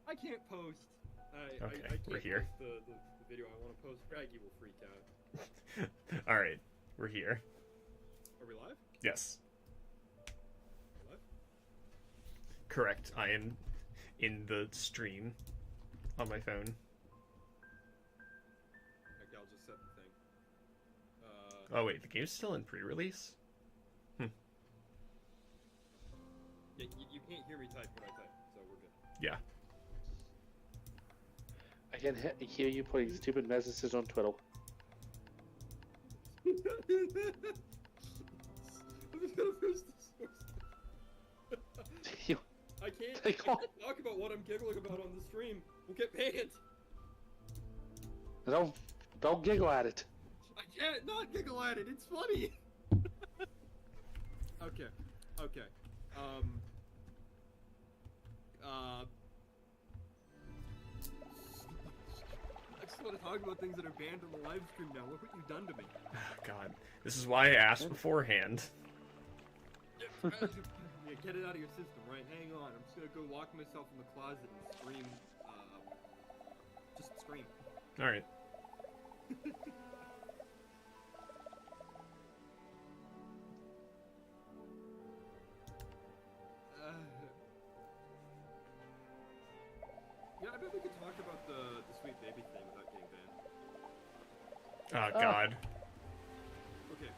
I can't post. Okay, I can't we're here. post the video I want to post. Raggy will freak out. All right, we're here. Are we live? Yes, Live? correct. I am in the stream on my phone. Okay, I'll just set the thing. Oh wait, the game's still in pre-release? Yeah, you can't hear me type when I type, so we're good. Yeah. I can hear you putting stupid messages on Twitter. I'm just gonna finish the source. You, I can't Take off. talk about what I'm giggling about on the stream. We'll get banned. don't giggle at it. I can't not giggle at it. It's funny. Okay. Okay. I just want to talk about things that are banned on the live stream now. Look what you've done to me. God, this is why I asked beforehand. Yeah, get it out of your system, right? Hang on. I'm just gonna go lock myself in the closet and scream. Just scream. All right. Yeah, I bet we could talk about the Sweet Baby thing without getting banned. Oh God. Okay.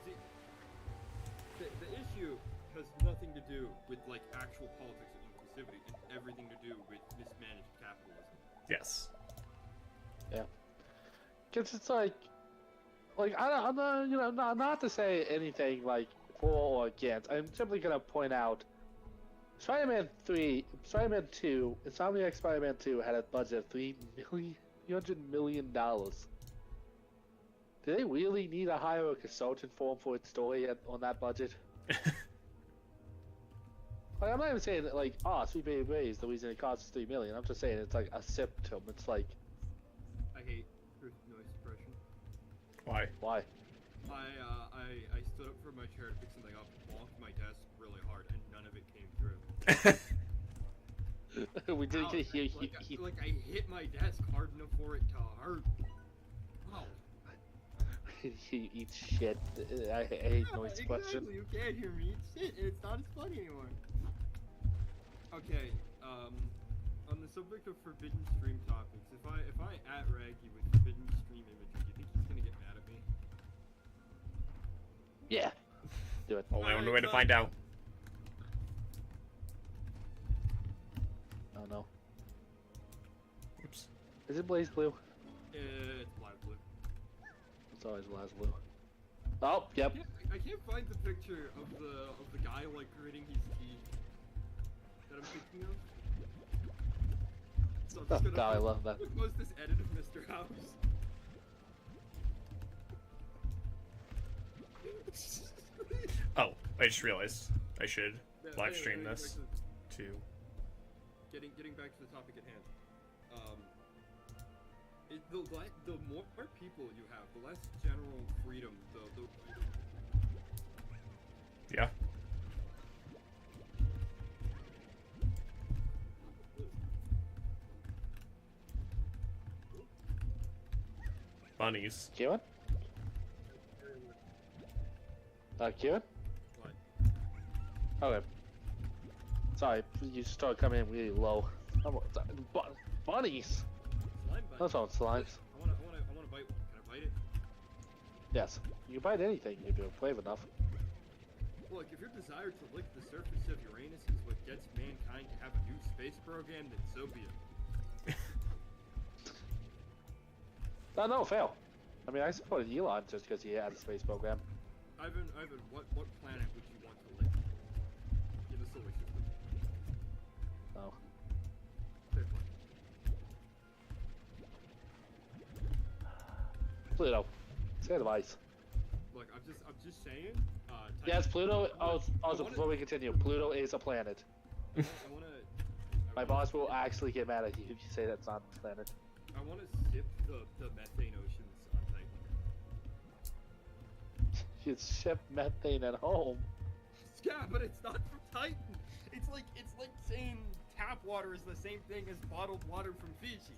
See, the issue has nothing to do with like actual politics or inclusivity, and everything to do with mismanaged capitalism. Yes. Yeah. Cause it's like I'm not, not to say anything like for or against. I'm simply gonna point out, Spider-Man 2, Insomniac Spider-Man 2 had a budget of $300 million. Do they really need to hire a consultant for its story on that budget? Like, I'm not even saying that, like, Sweet Baby Ray is the reason it costs $3 million. I'm just saying it's like a symptom. It's like, I hate noise suppression. Why? I stood up from my chair to pick something up, bonked my desk really hard, and none of it came through. we didn't Ow, get here. like I hit my desk hard enough for it to hurt. Wow. He eats shit. I hate noise suppression. Exactly. You can't hear me. It's shit. And it's not as funny anymore. Okay. On the subject of forbidden stream topics, if I at Raggy with forbidden stream imagery, do you think he's gonna get mad at me? Yeah. Do it. Only one Alright, way to so- find out. Oh no. Oops. Is it Blaze Blue? It's black blue. It's always Blaze Blue. Oh, yep. I can't find the picture of the guy like gritting his teeth that I'm thinking of. So I'm Oh just gonna god, I love that. post this edit of Mr. House. Oh, I just realized I should Yeah, live anyway, stream back this to- too. Getting back to the topic at hand. The more people you have, the less general freedom. Yeah. Bunnies. Kieran? Kieran? What? Okay. Sorry, you started coming in really low. Bunnies! Slime bite. That's all slimes. I wanna bite one. Can I bite it? Yes. You can bite anything if you're brave enough. Look, if your desire to lick the surface of Uranus is what gets mankind to have a new space program, then so be it. No, fail. I mean, I supported Elon just because he had a space program. Ivan, what planet would you want to live in the solar system? Oh. Fair point. Pluto. Scared of ice. Look, I'm just saying. Yes, Pluto. Also, wanna- before we continue, Pluto is a planet. I wanna. My boss will actually get mad at you if you say that's not a planet. I wanna sip the methane oceans on Titan. You ship methane at home. Yeah, but it's not from Titan. It's like saying tap water is the same thing as bottled water from Fiji.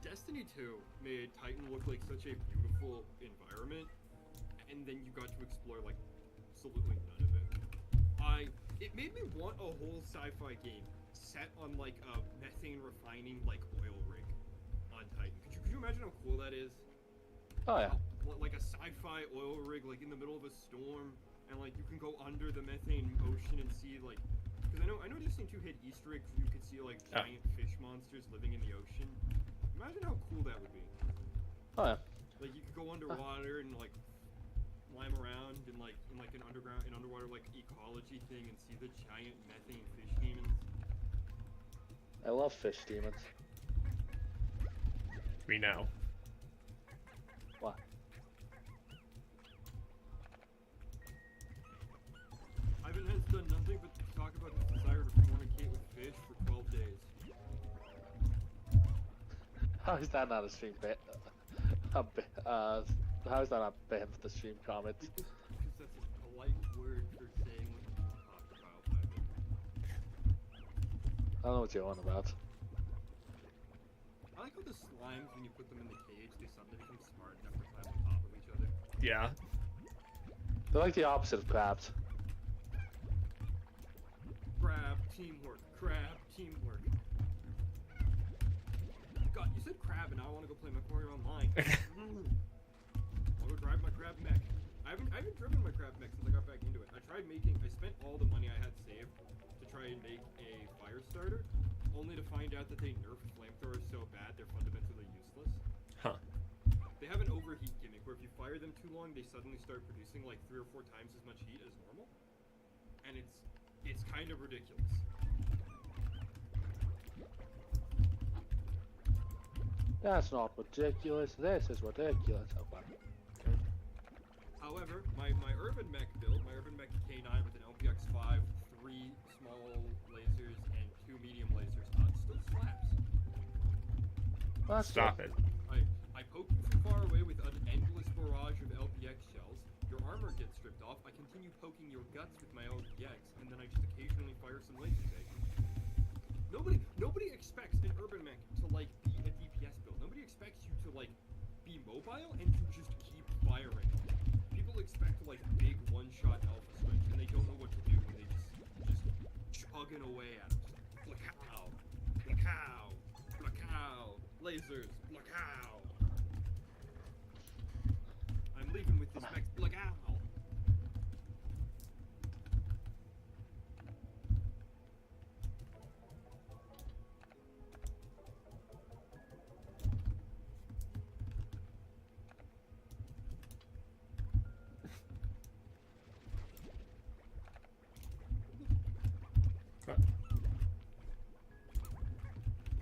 Destiny 2 made Titan look like such a beautiful environment, and then you got to explore like absolutely none of it. It made me want a whole sci-fi game set on like a methane refining like oil rig on Titan. Could you imagine how cool that is? Oh yeah. Like a sci-fi oil rig like in the middle of a storm, and like you can go under the methane ocean and see like, because I know Destiny 2 had Easter eggs where you could see like giant fish monsters living in the ocean. Imagine how cool that would be. Oh yeah. Like you could go underwater and like climb around in an underwater like ecology thing and see the giant methane fish demons. I love fish demons. We know. What? Ivan has done nothing but talk about his desire to fornicate with fish for 12 days. How is that not a stream ban? How is that not banned for the stream comments? Because that's a polite word for saying what you talk about, Ivan. I don't know what you're on about. I like how the slimes, when you put them in the cage, they suddenly become smart enough to climb on top of each other. Yeah. They're like the opposite of crabs. Crab, teamwork, crab, teamwork. God, you said crab and now I want to go play MechWarrior Online. I'll go drive my crab mech. I haven't driven my crab mech since I got back into it. I spent all the money I had saved to try and make a fire starter, only to find out that they nerfed flamethrowers so bad they're fundamentally useless. Huh. They have an overheat gimmick where if you fire them too long, they suddenly start producing like 3 or 4 times as much heat as normal. And it's kind of ridiculous. That's not ridiculous. This is ridiculous. Oh, wow. However, my urban mech build, my urban mech K9 with an LPX5, 3 small lasers, and 2 medium lasers, still slaps. That's Stop it. I poke you from far away with an endless barrage of LPX shells. Your armor gets stripped off. I continue poking your guts with my LPX, and then I just occasionally fire some lasers at you. Nobody expects an urban mech to like be a DPS build. Nobody expects you to like be mobile and to just keep firing. People expect like big one-shot alpha strikes, and they don't know what to do when they just chugging away at us. Blackow, blackow, blackow, lasers, blackow. I'm leaving with this mech, blackow.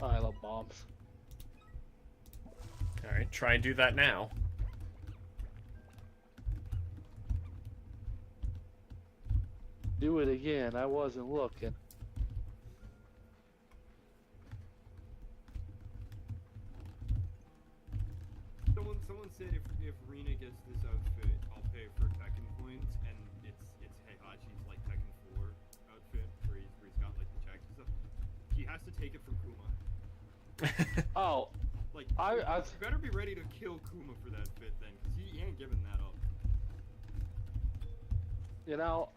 Oh, I love bombs. Alright, try and do that now. Do it again. I wasn't looking. Someone said if Rena gets this outfit, I'll pay for Tekken coins, and it's Heihachi's like Tekken 4 outfit where he's got like the checks and stuff. He has to take it from Kuma. Oh, Like I you better be ready to kill Kuma for that fit then, because he ain't giving that up. you know,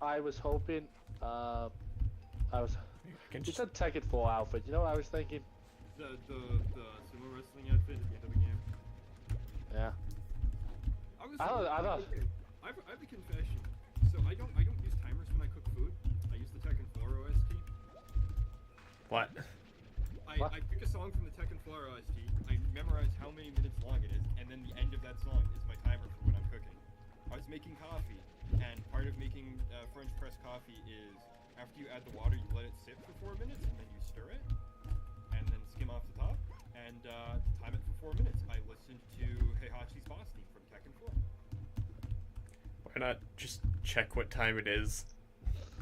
I was hoping. can You just... said Tekken 4 outfit. You know what I was thinking? The sumo wrestling outfit at the end of the game. Yeah. I don't. I have a confession. So I don't use timers when I cook food. I use the Tekken 4 OST. What? What? I pick a song from the Tekken 4 OST, I memorize how many minutes long it is, and then the end of that song is my timer for when I'm cooking. I was making coffee, and part of making French press coffee is after you add the water, you let it sit for 4 minutes, and then you stir it, and then skim off the top, and time it for 4 minutes. I listened to Heihachi's boss theme from Tekken 4. Why not just check what time it is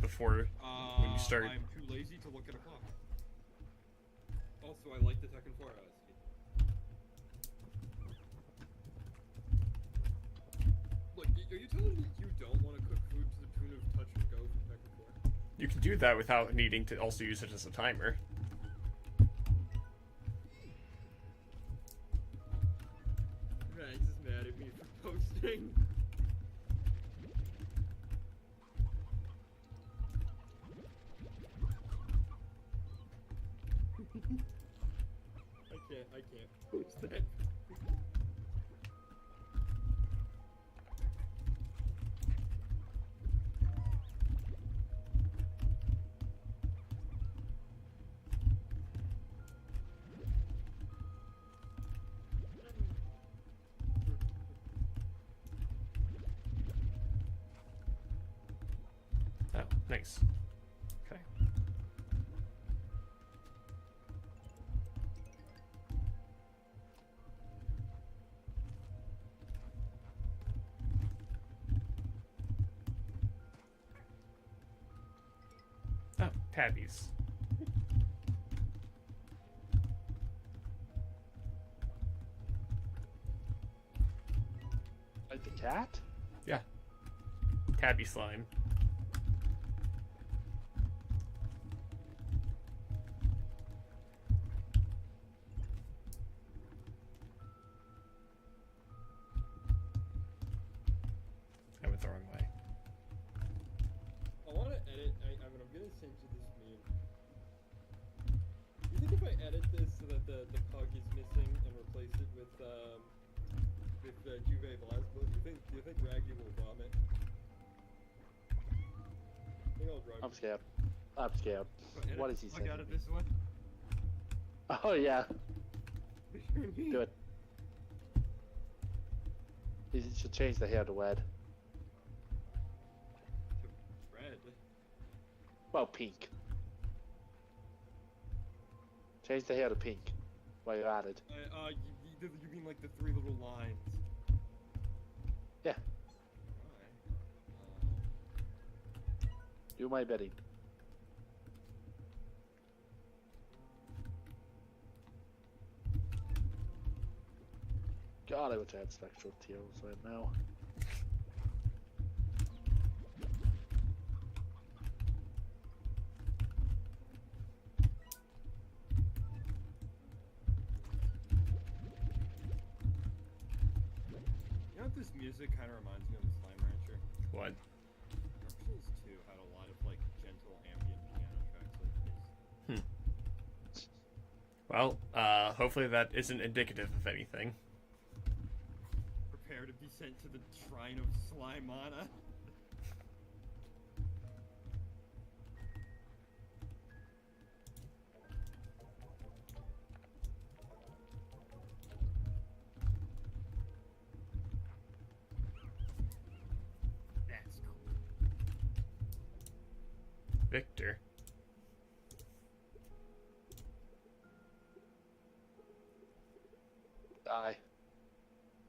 before when you start? I'm too lazy to look at a clock. Also, I like the Tekken 4 OST. Look, are you telling me you don't want to cook food to the tune of touch and go from Pector 4? You can do that without needing to also use it as a timer. Max is mad at me for posting. I can't post that. Oh, nice. Okay. Oh, tabbies. Like the cat? Yeah. Tabby slime. I went the wrong way. I want to edit. I'm gonna send you this meme. You think if I edit this so that the pug is missing and replace it with Juve Blasco, do you think Raggy will vomit? I think I'll drug I'm him. scared. I'm scared. Edit What the is he fuck saying? out of this one? Oh yeah, Do do it. You should change the hair to red. Red. Well, pink. Change the hair to pink while you're at it. You mean like the 3 little lines? Yeah. Alright. Do my bidding. God, I wish I had spectral teals right now. You know what this music kind of reminds me of the Slime Rancher? What? Dark Souls 2 had a lot of like gentle ambient piano tracks like this. Well, hopefully that isn't indicative of anything. Prepare to be sent to the shrine of Slimana. That's cool. Victor. Die.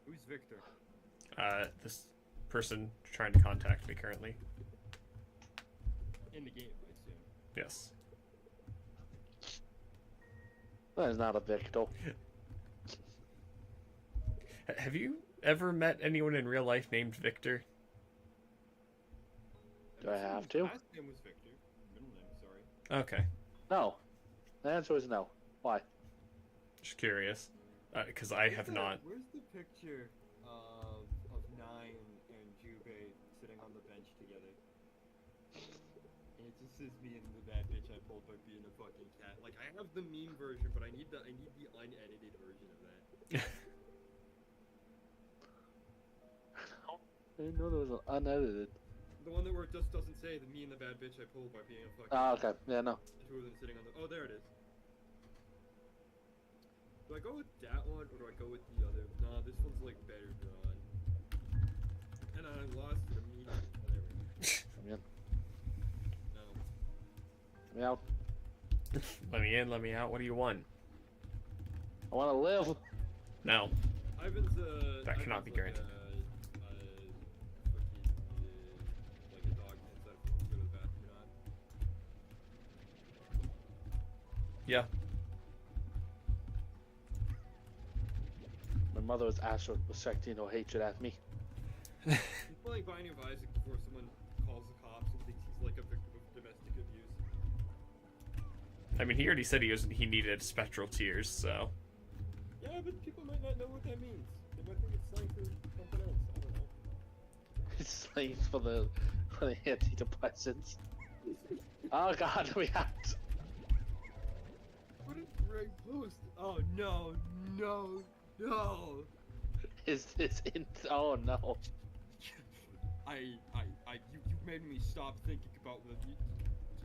Who's Victor? This person trying to contact me currently. In the game, I assume. Yes. That is not a Victor. Have you ever met anyone in real life named Victor? Do I have to? Last name was Victor. Middle name, sorry. Okay. No. The answer is no. Why? Just curious. Because I have not. Where's the picture of Nine and Juve sitting on the bench together? And it just says me and the bad bitch I pulled by being a fucking cat. Like I have the meme version, but I need the unedited version of that. I didn't know there was an unedited. The one that where it just doesn't say the me and the bad bitch I pulled by being a fucking Ah, cat. okay. Yeah, no. The two of them sitting on the. Oh, there it is. Do I go with that one or do I go with the other? Nah, this one's like better drawn. And I lost it immediately. Oh, there we go. Come in. No. Let me out. Let me in, let me out. What do you want? I want to live. No. Ivan's That cannot be granted. Like a dog inside of go to the bathroom, not. Yeah. My mother was projecting her hatred at me. Like Binding of Isaac before someone calls the cops and thinks he's like a victim of domestic abuse. I mean, he already said he needed spectral tears, so. Yeah, but people might not know what that means. They might think it's slang for something else. I don't know. It's slang for the antidepressants. Oh god, we have to. What did Greg post? Oh no, no, no! Is this in? Oh no. You've made me stop thinking about what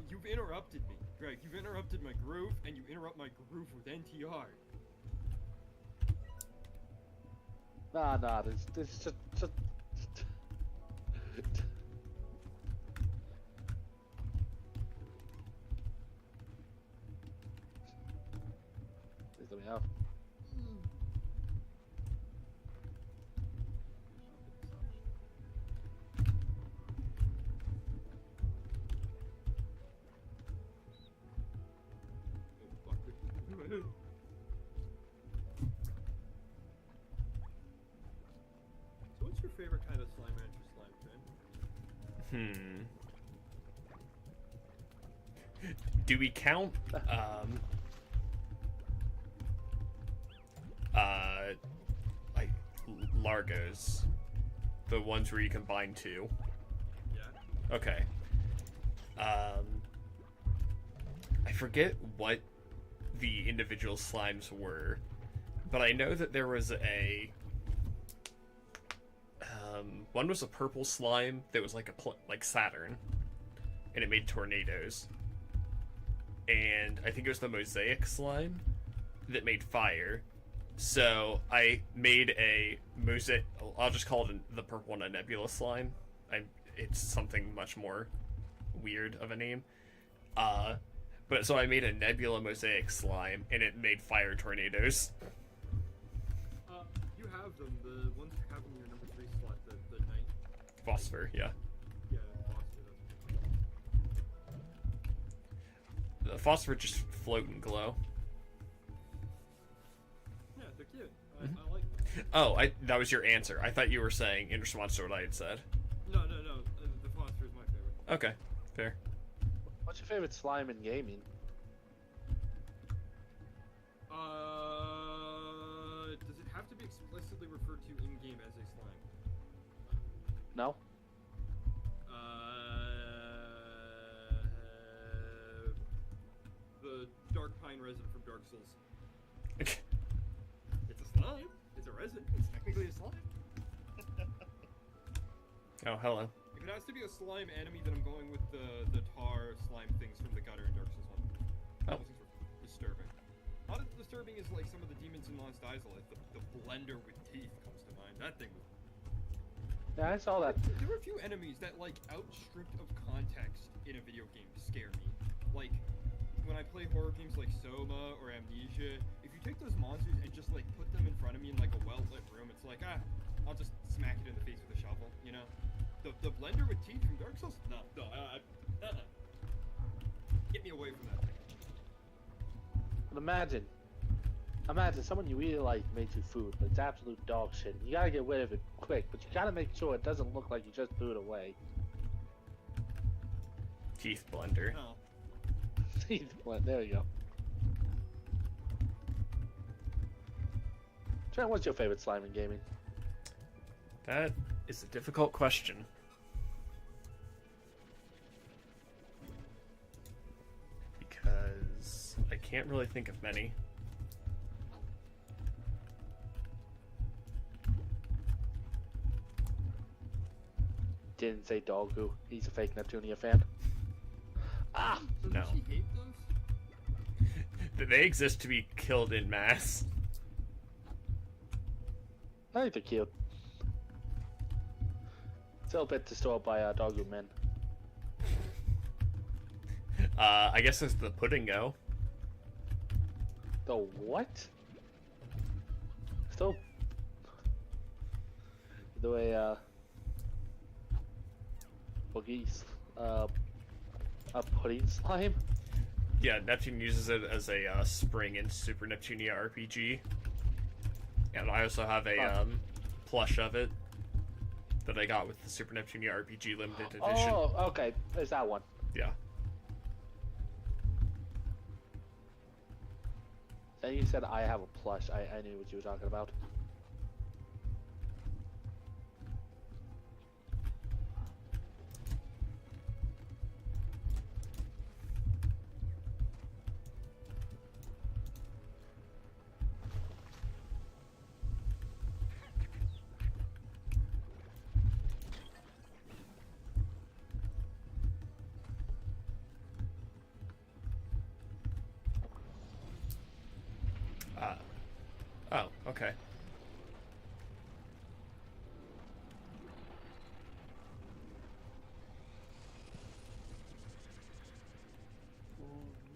you've interrupted me, Greg. You've interrupted my groove, and you interrupt my groove with NTR. Nah, this is just. Please let me out. So what's your favorite kind of slime rancher slime, Trent? Do we count, like, Largos? The ones where you combine two? Yeah. Okay. I forget what the individual slimes were, but I know that there was one was a purple slime that was like like Saturn, and it made tornadoes. And I think it was the mosaic slime that made fire. So I made a mosaic. I'll just call it the purple one a nebula slime. It's something much more weird of a name. But so I made a nebula mosaic slime, and it made fire tornadoes. You have them, the ones you have in your number 3 slot, the night. Phosphor, yeah. Yeah, phosphor. The phosphor just float and glow. Yeah, they're cute. I like them. Oh, that was your answer. I thought you were saying in response to what I had said. No. The phosphor is my favorite. Okay, fair. What's your favorite slime in gaming? Does it have to be explicitly referred to in-game as a slime? No. The dark pine resin from Dark Souls. It's a slime. It's a resin. It's technically a slime. Oh, hello. If it has to be a slime enemy, then I'm going with the tar slime things from the gutter in Dark Souls 1. Oh. Those things were disturbing. Not as disturbing as like some of the demons in Lost Izalith. The blender with teeth comes to mind. That thing was. Yeah, I saw that. There were a few enemies that like outstripped of context in a video game scare me. Like when I play horror games like Soma or Amnesia, if you take those monsters and just like put them in front of me in like a well-lit room, it's like I'll just smack it in the face with a shovel, you know? The blender with teeth from Dark Souls? No. Get me away from that thing. But imagine someone you really like made you food, but it's absolute dog shit. You gotta get rid of it quick, but you gotta make sure it doesn't look like you just threw it away. Teeth blender. No. There you go. Trent, what's your favorite slime in gaming? That is a difficult question. Because I can't really think of many. Didn't say Doggo. He's a fake Neptunia fan. Ah! So No. does she hate those? They exist to be killed in mass. I think they're cute. Still a bit distorted by Doggo men. I guess it's the pudding go. The what? Still. The way, Boogie's, a pudding slime? Yeah, Neptune uses it as a spring in Super Neptunia RPG. And I also have a plush of it. that I got with the Super Neptunia RPG limited edition. Oh, okay. There's that one. Yeah. Then you said I have a plush. I knew what you were talking about. Oh, okay.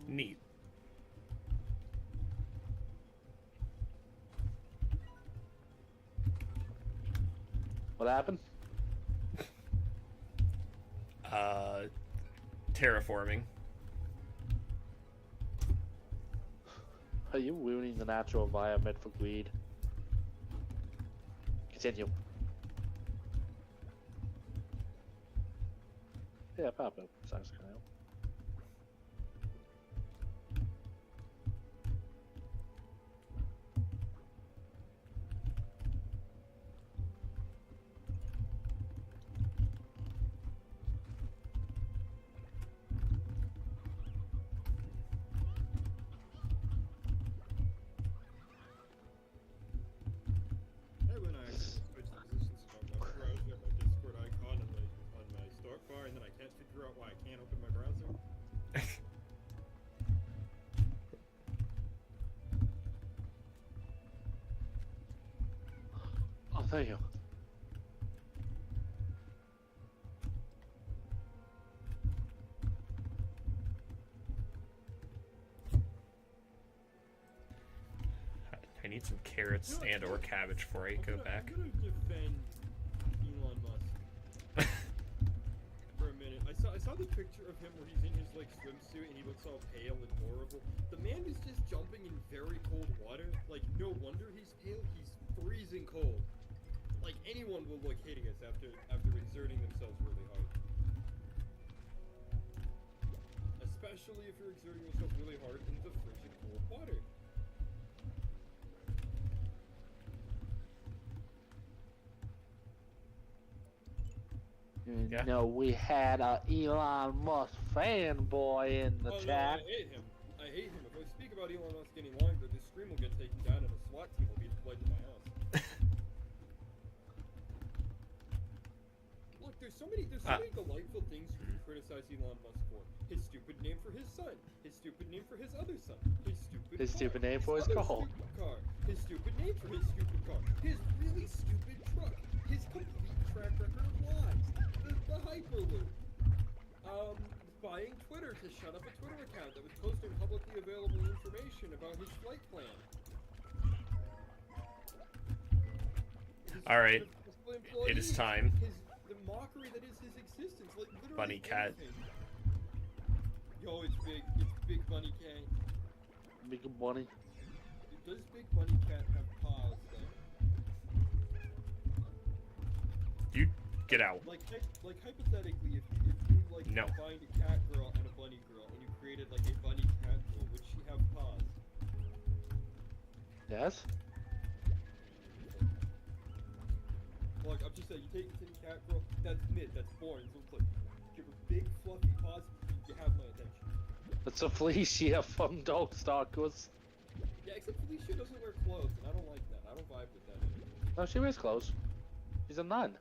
Neat. What happened? Terraforming. Are you ruining the natural environment for greed? Continue. Yeah, Papa. Sounds kind of. Hey, when I switch positions on my browser, my Discord icon on my start bar, and then I can't figure out why I can't open my browser. Oh, thank you. I need some carrots and or cabbage before I go back. I'm gonna defend Elon Musk for a minute. I saw the picture of him where he's in his like swimsuit and he looks all pale and horrible. The man is just jumping in very cold water. Like, no wonder he's pale. He's freezing cold. Like, anyone will look hideous after exerting themselves really hard. Especially if you're exerting yourself really hard in the frigid cold water. Yeah. No, we had a Elon Musk fanboy in the Oh, chat. No, I hate him. I hate him. If I speak about Elon Musk any longer, this stream will get taken down and a SWAT team will be deployed to my house. Look, there's so many delightful things you can criticize Elon Musk for. His stupid name for his son. His stupid name for his other son. His stupid name for his other car. stupid car. His stupid name for his stupid car. His really stupid truck. His complete track record of lies. The Hyperloop. Buying Twitter to shut up a Twitter account that was posting publicly available information about his flight plan. All right. It is time. The mockery that is his existence, like literally Bunny cat. anything. Yo, it's Big Bunny Cat. Big bunny. Does Big Bunny Cat have paws though? You get out. Like hypothetically, if you like No. combined a cat girl and a bunny girl, and you created like a bunny cat girl, would she have paws? Yes? Look, I'm just saying, you take the cat girl, that's mid, that's boring, so it's like, give her big fluffy paws, you have my attention. It's a Felicia from Darkstalkers. Yeah, except Felicia doesn't wear clothes, and I don't like that. I don't vibe with that anymore. No, she wears clothes. She's a nun.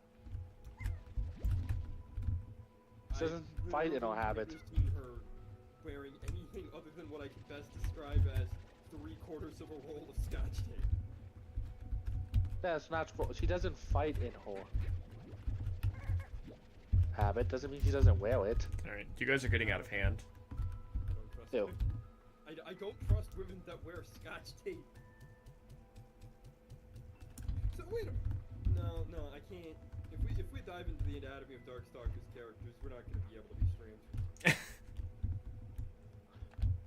She doesn't fight in her habit. I've never seen her wearing anything other than what I can best describe as 3/4 of a roll of Scotch tape. That's not. She doesn't fight in her habit. Doesn't mean she doesn't wear it. All right, you guys are getting out of hand. I don't trust Ew. women. I don't trust women that wear Scotch tape. So wait a minute. No, I can't. If we dive into the anatomy of Darkstalkers characters, we're not going to be able to be streamed.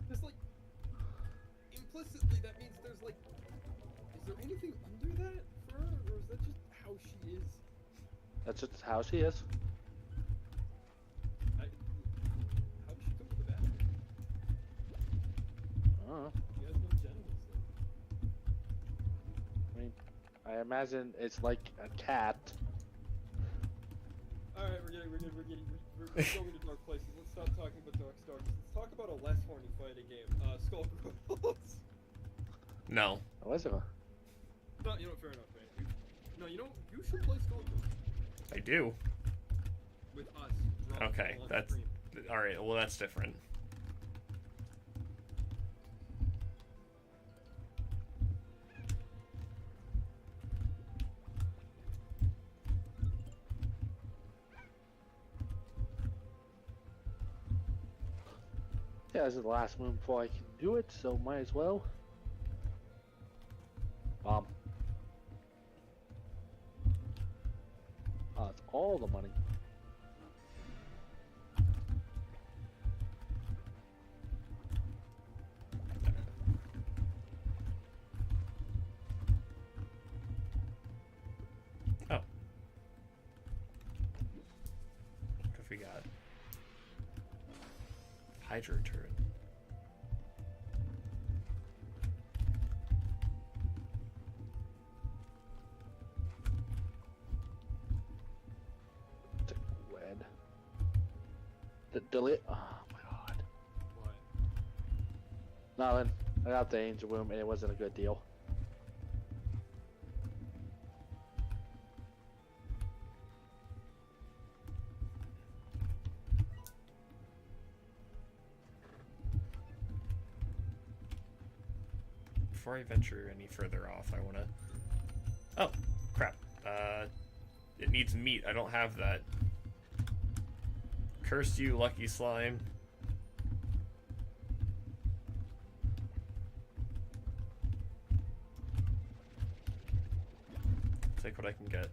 There's like implicitly that means there's like, is there anything under that for her, or is that just how she is? That's just how she is. How did she come to the bathroom? I don't know. She has no genitals. I mean, I imagine it's like a cat. Alright, we're going to dark places. Let's stop talking about Dark Stars. Let's talk about a less horny fighting game. Skullgirls. No. Oh, is it? No, you know, fair enough, man. No, you know, you should play Skullgirls I do. with us. drunk Okay, on that's stream. all right. Well, that's different. Yeah, this is the last moon before I can do it, so might as well. Oh, that's all the money. Oh. What have we got? Hydro turret. Wed. Delete. Oh my god. What? Nothing. I got the angel room and it wasn't a good deal. Before I venture any further off, I want to... Oh, crap. It needs meat. I don't have that. Curse you, lucky slime. Take what I can get.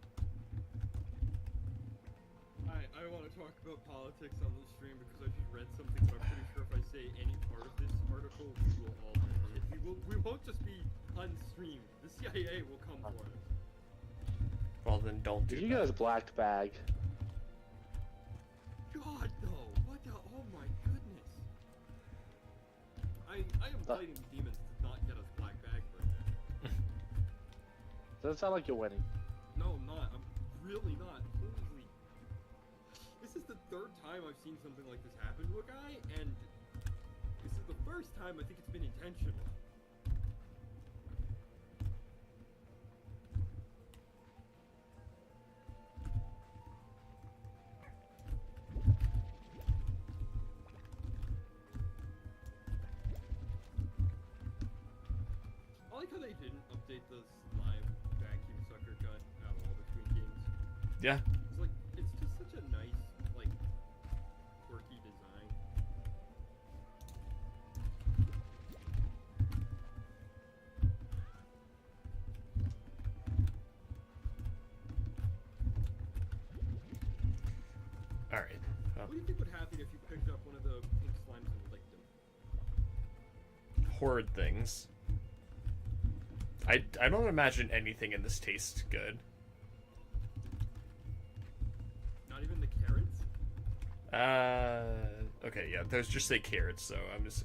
I want to talk about politics on the stream because I just read something, but I'm pretty sure if I say any part of this article, we will all get hit. We won't just be on stream. The CIA will come for us. Well, then don't do Did you that. get his black bag? God no! What the? Oh my goodness! I am fighting demons to not get us black bag right now. Doesn't sound like you're winning. No, I'm not. I'm really not. Holy! This is the third time I've seen something like this happen to a guy, and this is the first time I think it's been intentional. I like how they didn't update the slime vacuum sucker gun at all between games. Yeah. It's like, it's just such a nice, like, quirky design. All right. Well, What do you think would happen if you picked up one of the pink slimes and licked them? horrid things. I don't imagine anything in this tastes good. Not even the carrots? Okay, yeah, those just say carrots, so I'm just...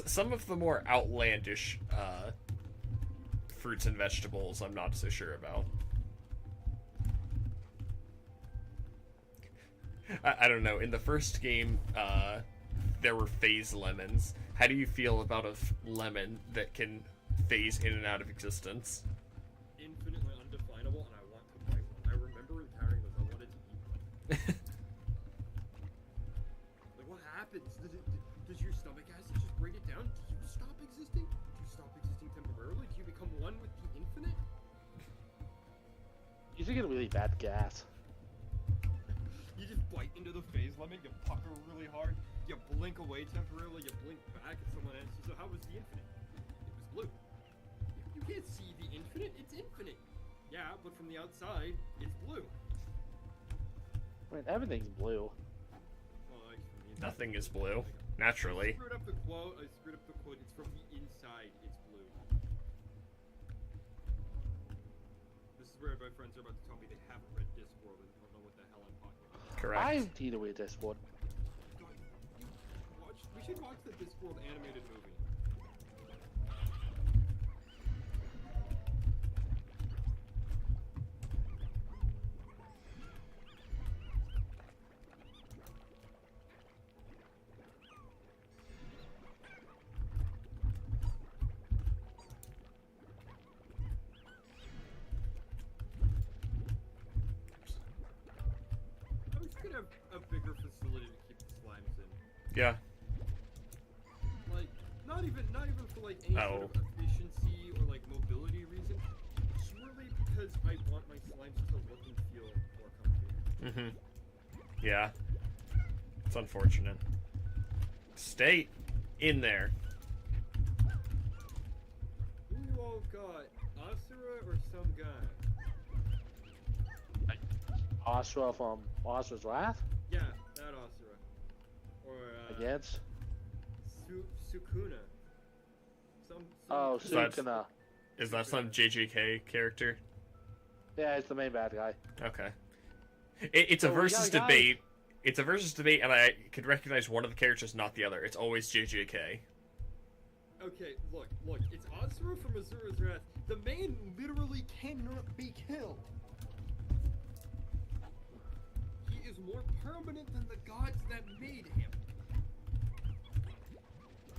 Some of the more outlandish, fruits and vegetables I'm not so sure about. I don't know, in the first game, there were phase lemons. How do you feel about a lemon that can phase in and out of existence? Infinitely undefinable, and I want to bite one. I remember encountering those. I wanted to eat one. Like, what happens? Does your stomach acid just break it down? Do you stop existing? Do you stop existing temporarily? Do you become one with the infinite? You should get really bad gas. You just bite into the phase lemon, you pucker really hard, you blink away temporarily, you blink back, and someone asks you, so how was the infinite? It was blue. You can't see the infinite, it's infinite. Yeah, but from the outside, it's blue. I mean, everything's blue. Well, actually, Nothing is blue, naturally. I screwed up the quote, it's from the inside, it's blue. This is swear my friends are about to tell me they haven't read Discworld and don't know what the hell I'm talking about. Correct. I need to read this one. We should watch the Discworld animated movie. I wish we could have a bigger facility to keep the slimes in. Yeah. Like, not even for like any sort of efficiency or like mobility reason. Purely because I want my slimes to look and feel more comfy. Mm-hmm. Yeah. It's unfortunate. Stay in there. Who you all got? Asura or some guy? Asura from Asura's Wrath? Yeah, that Asura. Or Against? Sukuna. Some Oh, So that's- Sukuna. Is that some JJK character? Yeah, it's the main bad guy. Okay. It's a So we got versus a guy- debate. It's a versus debate, and I could recognize one of the characters, not the other. It's always JJK. Okay, look, it's Asura from Asura's Wrath. The man literally cannot be killed. He is more permanent than the gods that made him.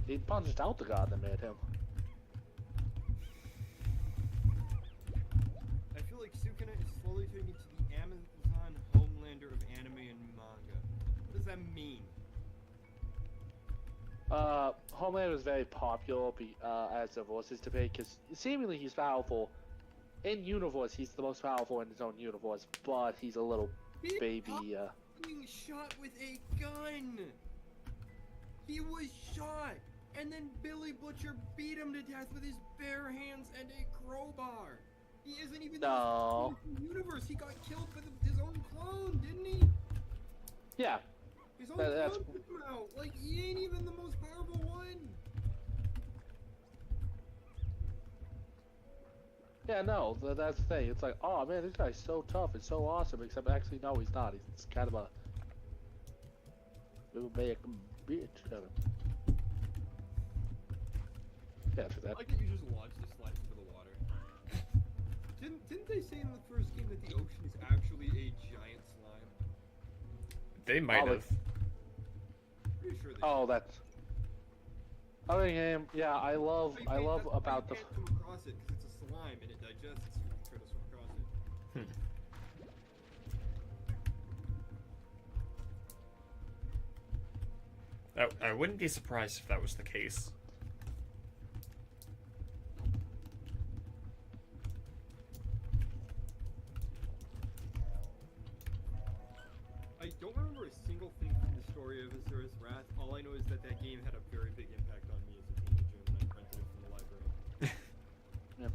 He punched out the god that made him. I feel like Sukuna is slowly turning into the Amazon homelander of anime and manga. What does that mean? Homelander is very popular as a versus debate because seemingly he's powerful. In universe, he's the most powerful in his own universe, but he's a little He baby. being shot with a gun. He was shot, and then Billy Butcher beat him to death with his bare hands and a crowbar. He isn't even No. in the universe. He got killed with his own clone, didn't he? Yeah, His own That's- clone took him out. Like, he ain't even the most powerful one. yeah, no, that's the thing. It's like, oh man, this guy's so tough and so awesome. Except actually, no, he's not. He's kind of a little bit bitch. Kind of. Yeah, for I that. like that you just launched the slides into the water. Didn't they say in the first game that the ocean is actually a giant slime? They might Oh, have. Pretty sure they Oh, that's. Other game, yeah, I love That's why about the. you can't come across it because it's a slime and it digests. You can try to swim across it. I wouldn't be surprised if that was the case. I don't remember a single thing from the story of Asura's Wrath. All I know is that that game had a very big impact on me as a teenager when I rented it from the library. Yeah.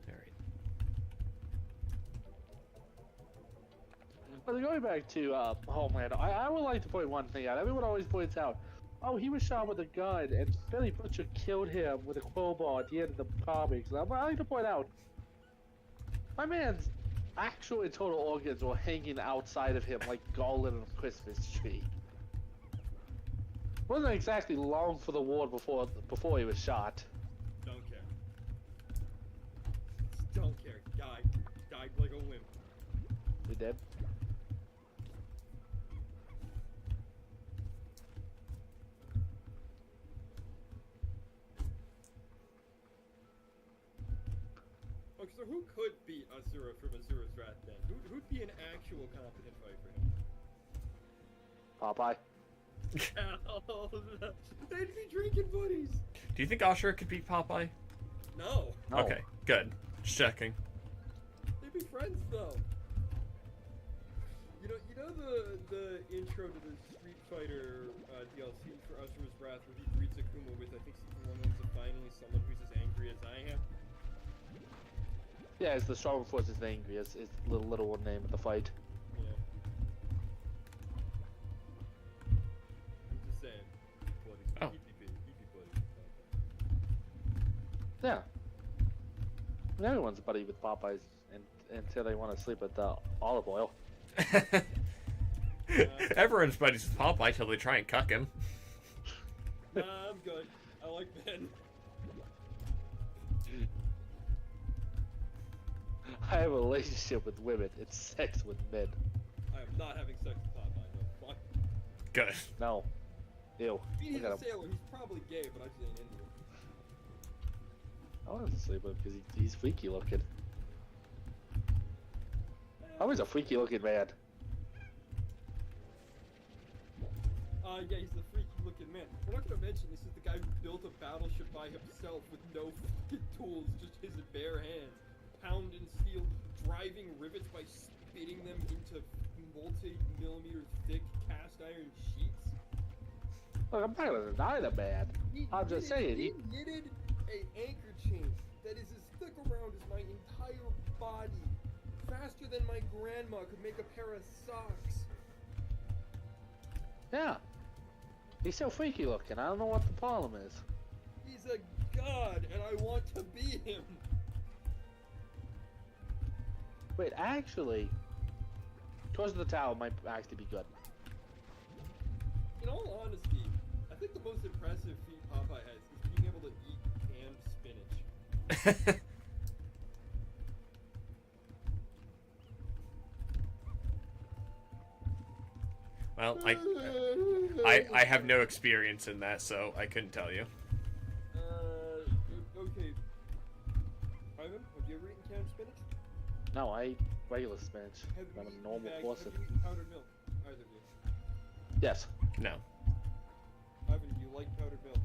Alright. But going back to Homelander, I would like to point one thing out. Everyone always points out, oh, he was shot with a gun, and Billy Butcher killed him with a crowbar at the end of the comics. And I like to point out, my man's actual and total organs were hanging outside of him like garland on a Christmas tree. Wasn't exactly long for the war before he was shot. Don't care. Don't care. Died. Died like a wimp. He did. Okay, so who could beat Asura from Asura's Wrath then? Who'd be an actual competent fight for him? Popeye. They'd be drinking buddies. Do you think Ashura could beat Popeye? No, No. Okay, good. Just checking. they'd be friends though. You know the intro to the Street Fighter DLC for Asura's Wrath where he greets Akuma with I think someone wants to finally someone who's as angry as I am. Yeah, it's the Strong Forces angry. It's the little one name of the fight. Yeah. Yeah. And everyone's a buddy with Popeyes until they want to sleep with olive oil. Everyone's buddies with Popeye till they try and cuck him. Nah, I'm good. I like Ben. I have a relationship with women. It's sex with men. I am not having sex with Popeye. No, fuck. Good. No. Ew. I mean, he's Look a at him. sailor. He's probably gay, but I just ain't into him. I want to sleep with him because he's freaky looking. I'm always a freaky looking man. Yeah, he's the freaky looking man. We're not gonna mention this is the guy who built a battleship by himself with no fucking tools, just his bare hands, pounding steel, driving rivets by spitting them into multi-millimeter thick cast iron sheets. Look, I'm not gonna deny the man. I'm just saying. He knitted an anchor chain that is as thick around as my entire body, faster than my grandma could make a pair of socks. Yeah. He's so freaky looking. I don't know what the problem is. He's a god, and I want to be him. Wait, actually, Tours of the Tower might actually be good. In all honesty, I think the most impressive feat Popeye has is being able to eat canned spinach. Well, I have no experience in that, so I couldn't tell you. Okay. Ivan, have you ever eaten canned spinach? No, I eat regular spinach. Have you I'm eaten a normal bags- person. Have you eaten powdered milk? Either of you. Yes. No. Ivan, do you like powdered milk?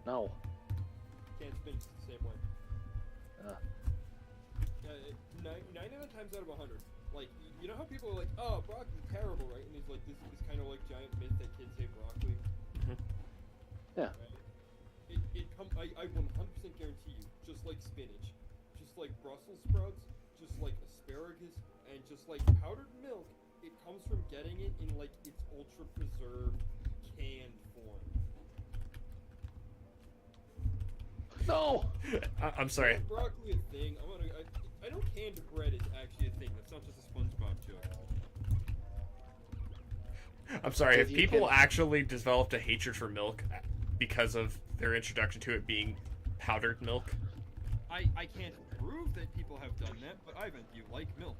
No. Canned spinach is the same way. Uh. 9 times out of 100. Like, you know how people are like, oh, broccoli's terrible, right? And there's like this kind of like giant myth that kids hate broccoli. Yeah. Right? I 100% guarantee you, just like spinach, just like Brussels sprouts, just like asparagus, and just like powdered milk, it comes from getting it in like its ultra preserved canned form. No! I'm sorry. Is broccoli a thing? I know canned bread is actually a thing. That's not just a SpongeBob joke. I'm sorry. If You people can- actually developed a hatred for milk because of their introduction to it being powdered milk, I can't prove that people have done that, but Ivan, do you like milk?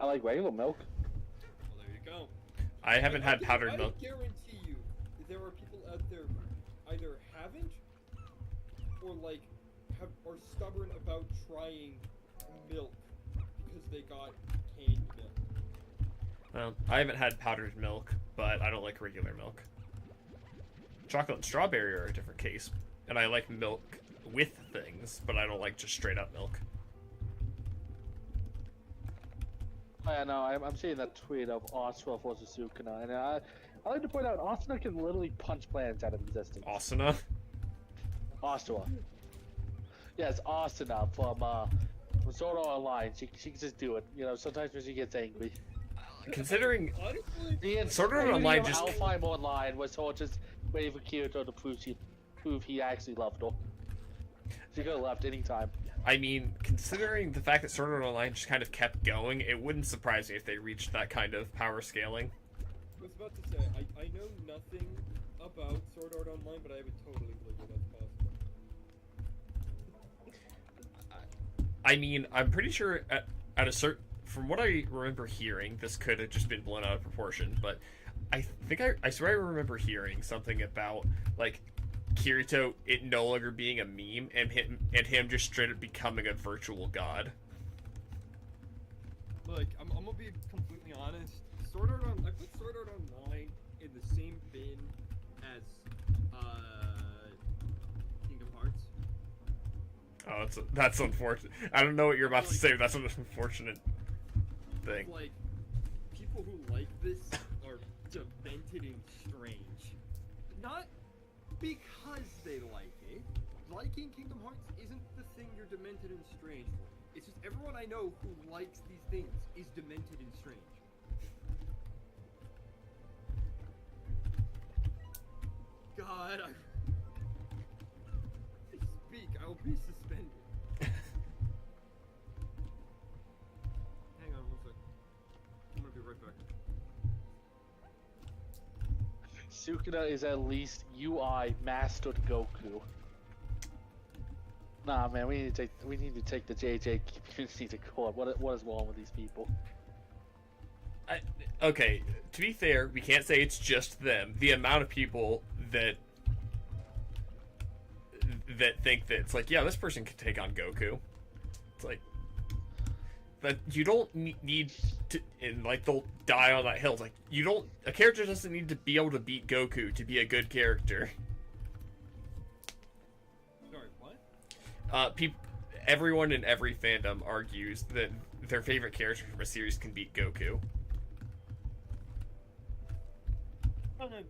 I like regular milk. Well, there you go. I haven't had powdered milk. I guarantee you that there are people out there who either haven't or like are stubborn about trying milk because they got canned milk. Well, I haven't had powdered milk, but I don't like regular milk. Chocolate and strawberry are a different case, and I like milk with things, but I don't like just straight up milk. Oh, yeah, no, I'm seeing that tweet of Asuna versus Sukuna, and I like to point out Asuna can literally punch planets out of existence. Asuna? Asuna. Yes, Asuna from Sword Art Online. She can just do it. You know, sometimes when she gets angry. Considering Honestly, The Sword Art Online just- Alfheim Online was her just waiting for Kirito to prove he actually loved her. She could have left any time. I mean, considering the fact that Sword Art Online just kind of kept going, it wouldn't surprise me if they reached that kind of power scaling. I was about to say, I know nothing about Sword Art Online, but I would totally believe that that's possible. I mean, I'm pretty sure at a certain... From what I remember hearing, this could have just been blown out of proportion, but I think I swear I remember hearing something about, like, Kirito it no longer being a meme and him just straight up becoming a virtual god. Look, I'm gonna be completely honest. I put Sword Art Online in the same bin as Kingdom Hearts. Oh, that's unfortunate. I don't know what you're about to say, but that's an unfortunate thing. Like, people who like this are demented and strange. Not because they like it. Liking Kingdom Hearts isn't the thing you're demented and strange for. It's just everyone I know who likes these things is demented and strange. God, I speak. I'll be suspended. Hang on 1 sec. I'm gonna be right back. Sukuna is at least UI mastered Goku. Nah, man, we need to take the JJ community to court. What is wrong with these people? Okay, to be fair, we can't say it's just them. The amount of people that think that it's like, yeah, this person could take on Goku. It's like, but you don't need to, and like they'll die on that hill. It's like, you don't. A character doesn't need to be able to beat Goku to be a good character. Sorry, what? Everyone in every fandom argues that their favorite character from a series can beat Goku. Oh no.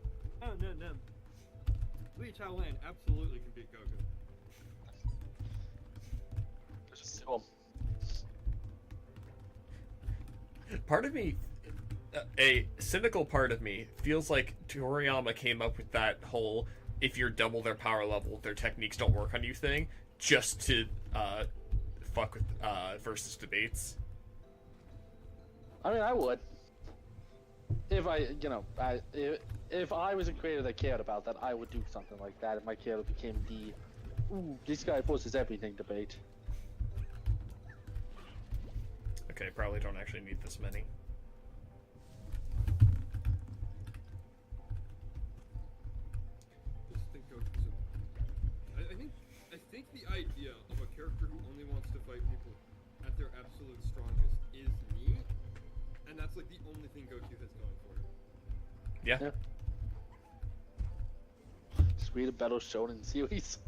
Lee Chaolan absolutely can beat Goku. So, Part of me, a cynical part of me, feels like Toriyama came up with that whole if you're double their power level, their techniques don't work on you thing, just to fuck with versus debates. I mean, I would. If if I was a creator that cared about that, I would do something like that. If my character became the, ooh, this guy versus everything debate. Okay, probably don't actually need this many. Just think Goku's I think the idea of a character who only wants to fight people at their absolute strongest is neat, and that's like the only thing Goku has going for him. Yeah. Sweet battle shonen series.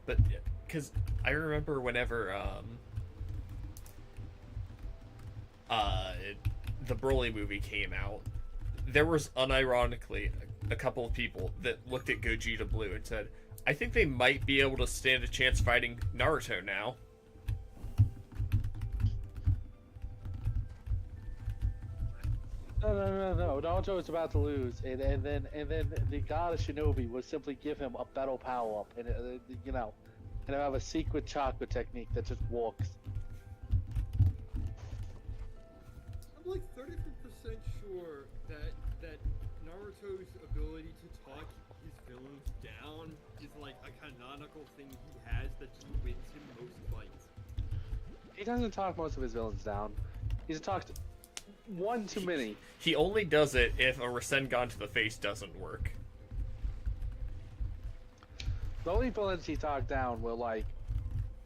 But, because I remember whenever, the Broly movie came out, there was unironically a couple of people that looked at Gogeta Blue and said, I think they might be able to stand a chance fighting Naruto now. No. Naruto is about to lose, and then the god of Shinobi would simply give him a battle power up, and and have a secret chakra technique that just works. I'm like 33% sure that Naruto's ability to talk his villains down is like a canonical thing he has that just wins him most fights. He doesn't talk most of his villains down. He's talked one too many. He only does it if a Rasengan to the face doesn't work. The only villains he talked down were like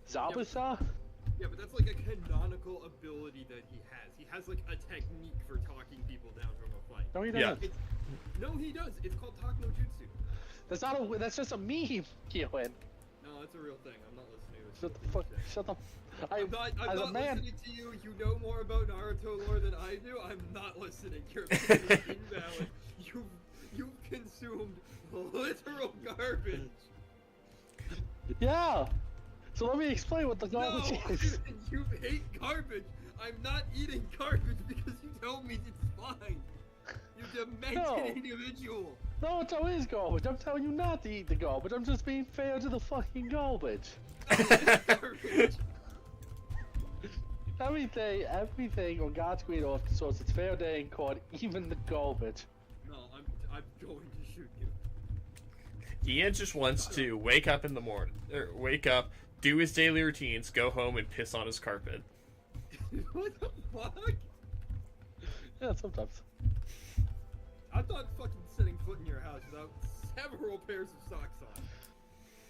Zabuza. Yeah, but that's like a canonical ability that he has. He has like a technique for talking people down from a fight. No, he Yeah. doesn't. No, he does. It's called Talk no Jutsu. That's not a. That's just a meme, Keelan. No, it's a real thing. I'm not listening to Shut the fuck. Shut the. I'm not as a man. listening to you. You know more about Naruto lore than I do. I'm not listening. Your opinion is invalid. You've consumed literal garbage. Yeah. So let me explain what the garbage No, is. you hate garbage. I'm not eating garbage because you told me it's fine. You're a demented No. individual. No, it's always garbage. I'm telling you not to eat the garbage. I'm just being fair to the fucking garbage. No, it's garbage. Everything on God's green earth deserves its fair day in court, even the garbage. No, I'm going to shoot you. Ian just wants to wake up in the morning, wake up, do his daily routines, go home, and piss on his carpet. What the fuck? Yeah, sometimes. I'm not fucking setting foot in your house without several pairs of socks on.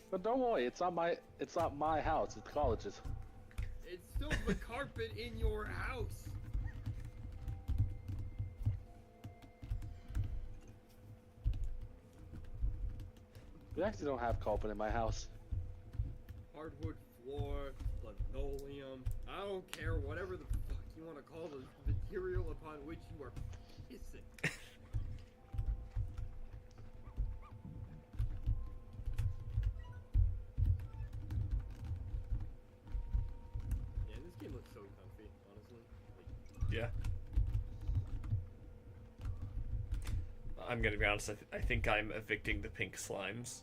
But don't worry, it's not my house. It's the college's. It's still the carpet in your house. We actually don't have carpet in my house. Hardwood floor, linoleum, I don't care, whatever the fuck you want to call the material upon which you are pissing. Yeah, this game looks so comfy, honestly. Like, Yeah. I'm gonna be honest, I think I'm evicting the pink slimes.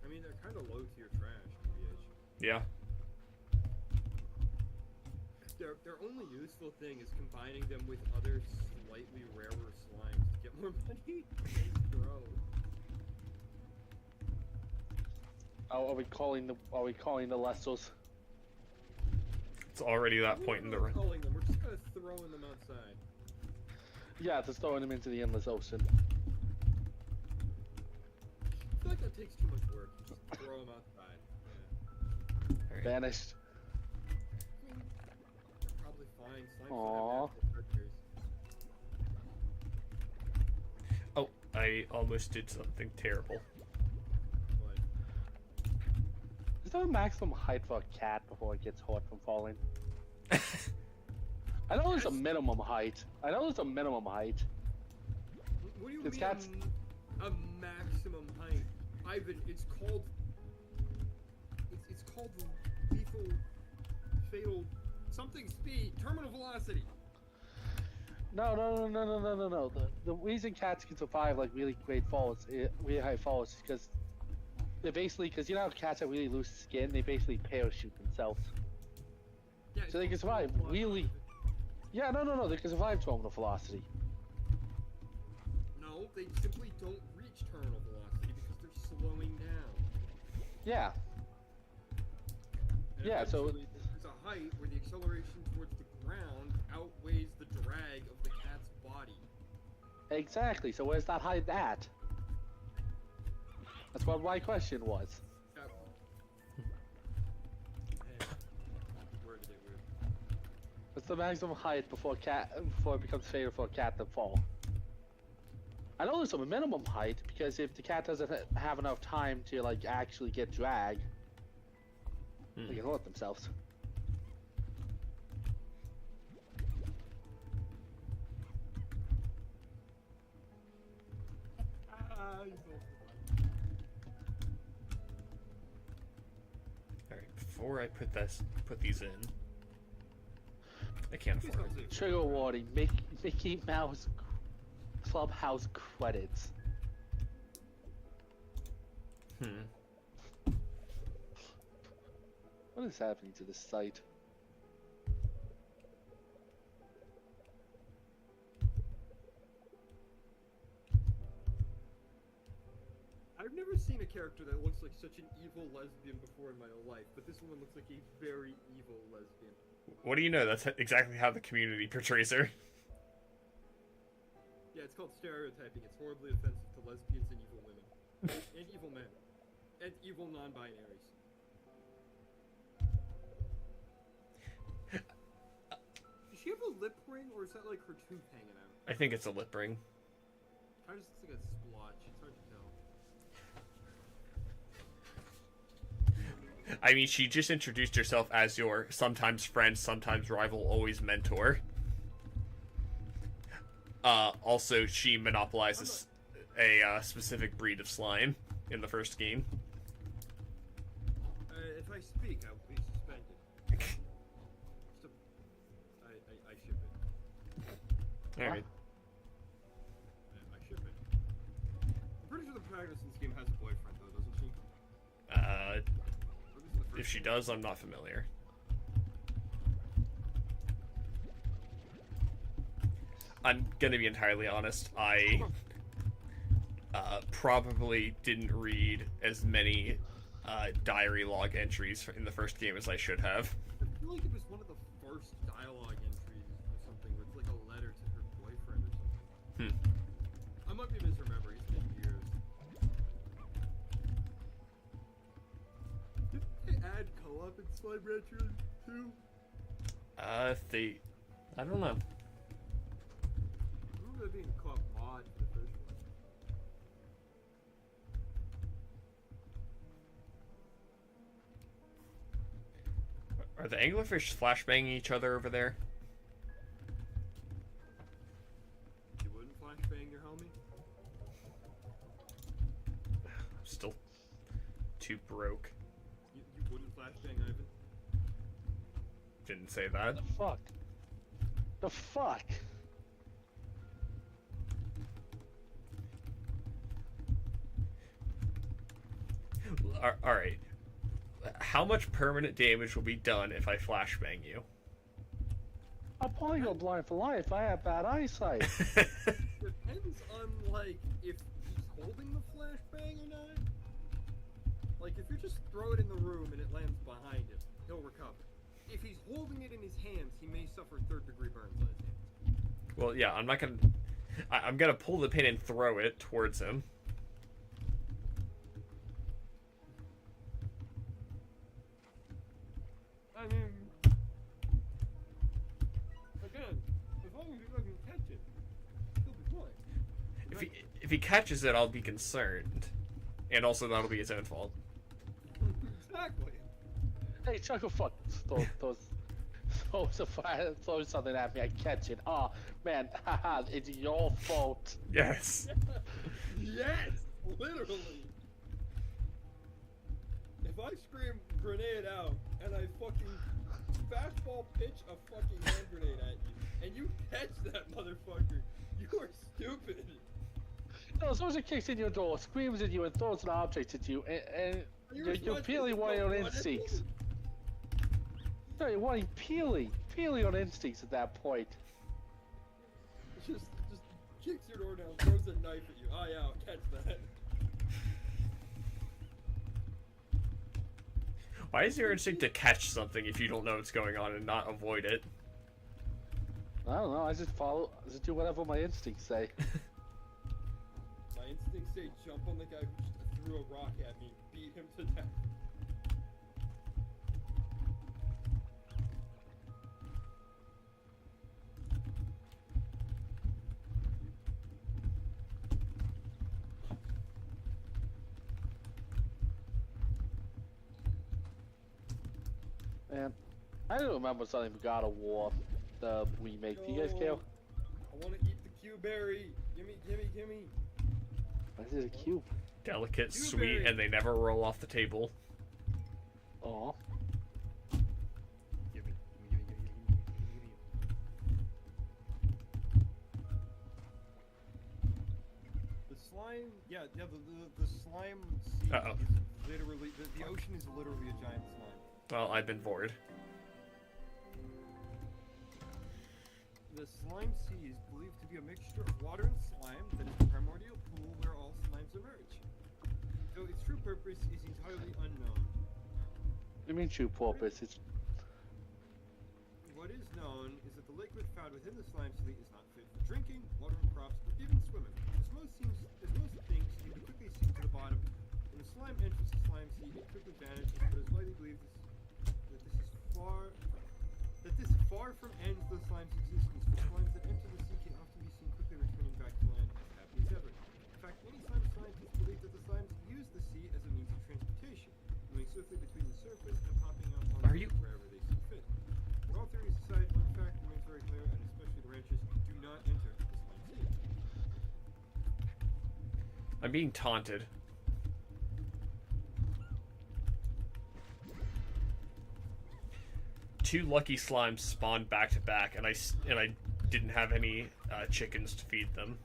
I mean, they're kind of low tier trash, TBH. Yeah. Their only useful thing is combining them with other slightly rarer slimes to get more money. Bro. Oh, are we calling the Lestals? It's already that point in the We're run. not calling them. We're just kind of throwing them outside. Yeah, just throwing them into the endless ocean. I feel like that takes too much work. You just throw them outside. Yeah. Alright. Vanished. I mean, they're probably fine. Slimes don't Aw. have natural predators. Oh, I almost did something terrible. But Is there a maximum height for a cat before it gets hurt from falling? I know there's a minimum height. what do you It's mean cats. a maximum height? Ivan, it's called lethal, fatal, something speed, terminal velocity. No. The reason cats can survive like really great falls, really high falls, is because they're basically, because you know how cats have really loose skin, they basically parachute themselves. Yeah, So they can survive really. Yeah, no, they can survive terminal velocity. No, they simply don't reach terminal velocity because they're slowing down. Yeah. And Yeah, so- eventually there's a height where the acceleration towards the ground outweighs the drag of the cat's body. Exactly. So where's that height at? That's what my question was. That... Hey, worded it weird. What's the maximum height before it becomes fatal for a cat to fall? I know there's a minimum height because if the cat doesn't have enough time to like actually get dragged, they can hurt themselves. Alright, before I put these in. I can't Please afford don't it. say Trigger warning: Mickey Mouse Clubhouse credits. What is happening to this site? I've never seen a character that looks like such an evil lesbian before in my life, but this woman looks like a very evil lesbian. What do you know? That's exactly how the community portrays her. Yeah, it's called stereotyping. It's horribly offensive to lesbians and evil women. And evil men. And evil non-binaries. Does she have a lip ring, or is that like her tooth hanging out? I think it's a lip ring. Kind of just looks like a splotch. It's hard to tell. I mean, she just introduced herself as your sometimes friend, sometimes rival, always mentor. Also, she monopolizes a specific breed of slime in the first game. If I speak, I will be suspended. Just I ship it. Alright. I ship it. I'm pretty sure the protagonist in this game has a boyfriend, though, doesn't she? Or at least in the first If she game. does, I'm not familiar. I'm gonna be entirely honest. I probably didn't read as many diary log entries in the first game as I should have. I feel like it was one of the first dialogue entries or something, where it's like a letter to her boyfriend or something. I might be misremembering. It's been years. Did they add co-op in Slime Rancher 2? I don't know. I remember there being a co-op mod for the first one. Are the anglerfish flashbanging each other over there? You wouldn't flashbang your homie? I'm still too broke. You wouldn't flashbang Ivan? Didn't say that. The fuck? The fuck? Alright. How much permanent damage will be done if I flashbang you? I'll probably go blind for life. I have bad eyesight. Depends on, like, if he's holding the flashbang or not. Like, if you just throw it in the room and it lands behind him, he'll recover. If he's holding it in his hands, he may suffer third-degree burns on his hands. Well, yeah, I'm not gonna... I'm gonna pull the pin and throw it towards him. I mean... Again, as long as he doesn't catch it, he'll be fine. If he catches it, I'll be concerned. And also, that'll be his own fault. Exactly. Hey, Chuckle, fuck. Throw something at me. I catch it. Oh, man. Haha, it's your fault. Yes. Yes! Literally! If I scream grenade out and I fucking fastball pitch a fucking hand grenade at you and you catch that motherfucker, you are stupid. No, as soon as it kicks in your door, screams at you, and throws an object at you, and you're peeling one of your instincts. No, you're wanting peeling on instincts at that point. Just kicks your door down, throws a knife at you. Oh yeah, I'll catch that. Why is your instinct to catch something if you don't know what's going on and not avoid it? I don't know. I just do whatever my instincts say. My instincts say jump on the guy who just threw a rock at me, beat him to death. Man, I don't remember something from God of War, the remake. Do you guys care? I want to eat the Q berry. Gimme. What is it, a cube? Delicate, Blueberry. sweet, and they never roll off the table. Oh. Gimme. The slime, the slime sea Uh-oh. is literally, the ocean is literally a giant slime. Well, I've been bored. The slime sea is believed to be a mixture of water and slime that is the primordial pool where all slimes emerge. Though its true purpose is entirely unknown. You mean true purpose? It's What is known is that the liquid found within the slime sea is not fit for drinking, watering crops, or even swimming. As most things seem to quickly sink to the bottom, when the slime enters the slime sea, it quickly vanishes, but it is widely believed that this far from ends the slime's existence, for slimes that enter the sea can often be seen quickly returning back to land as happy as ever. In fact, many slime scientists believe that the slimes use the sea as a means of transportation, moving swiftly between the surface and popping out on wherever they see fit. But all theories aside, one fact remains very clear, and especially the ranchers do not enter the slime sea. I'm being taunted. Two lucky slimes spawned back to back, and I didn't have any chickens to feed them.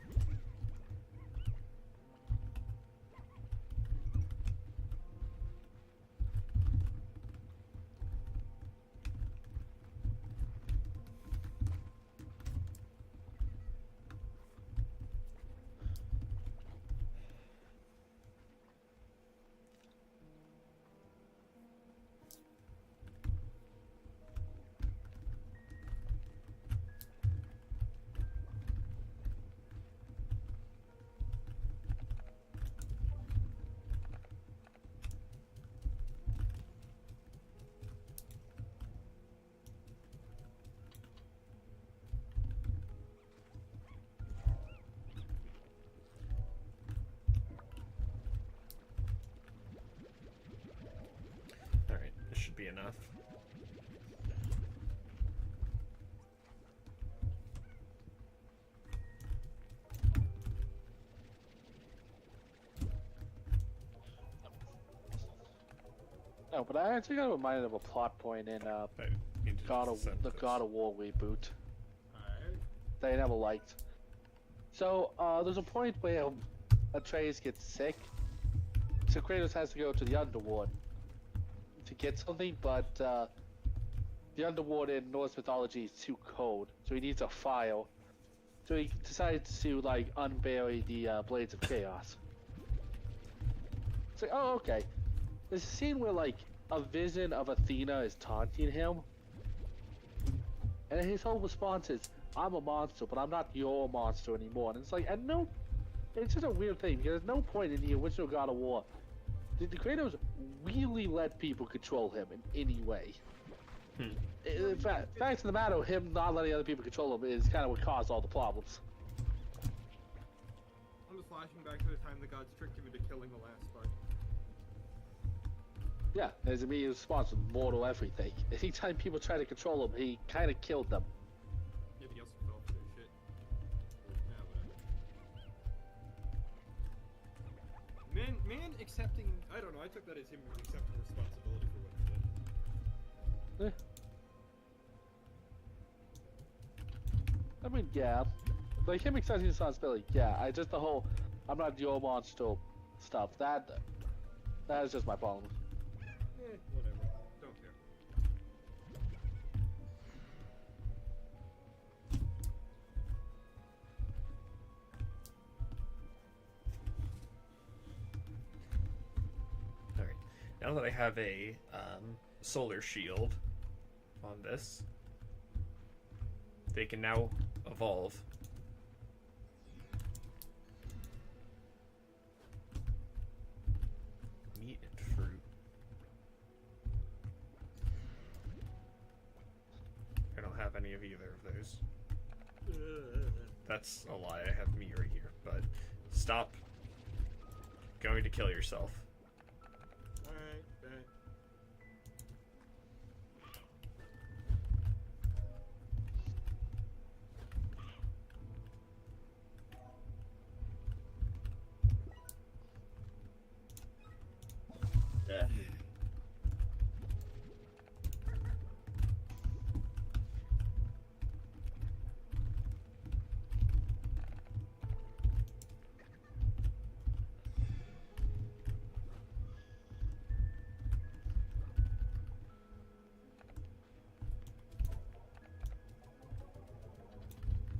Alright, this should be enough. No, but I actually got reminded of a plot point in I need to just send the this. God of War reboot Alright. that I never liked. So there's a point where Atreus gets sick, so Kratos has to go to the Underworld to get something, but the Underworld in Norse mythology is too cold, so he needs a file. So he decides to like unbury the Blades of Chaos. It's like, oh, okay. There's a scene where like a vision of Athena is taunting him, and his whole response is, "I'm a monster, but I'm not your monster anymore." And it's like, and no, it's just a weird thing because there's no point in the original God of War did the Kratos really let people control him in any way. In fact of the matter, him not letting other people control him is kind of what caused all the problems. I'm just flashing back to the time the gods tricked him into killing the last Spartan. Yeah, his immediate response was mortal everything. Anytime people try to control him, he kind of killed them. Yeah, but he also fell for their shit. Yeah, whatever. Man accepting, I don't know, I took that as him accepting responsibility for what he did. I mean, yeah. Like, him accepting responsibility, yeah. Just the whole, I'm not your monster stuff, that is just my problem. Whatever. Don't care. Alright. Now that I have a solar shield on this, they can now evolve. Meat and fruit. I don't have any of either of those. That's a lie, I have meat right here, but stop going to kill yourself. Alright, bet.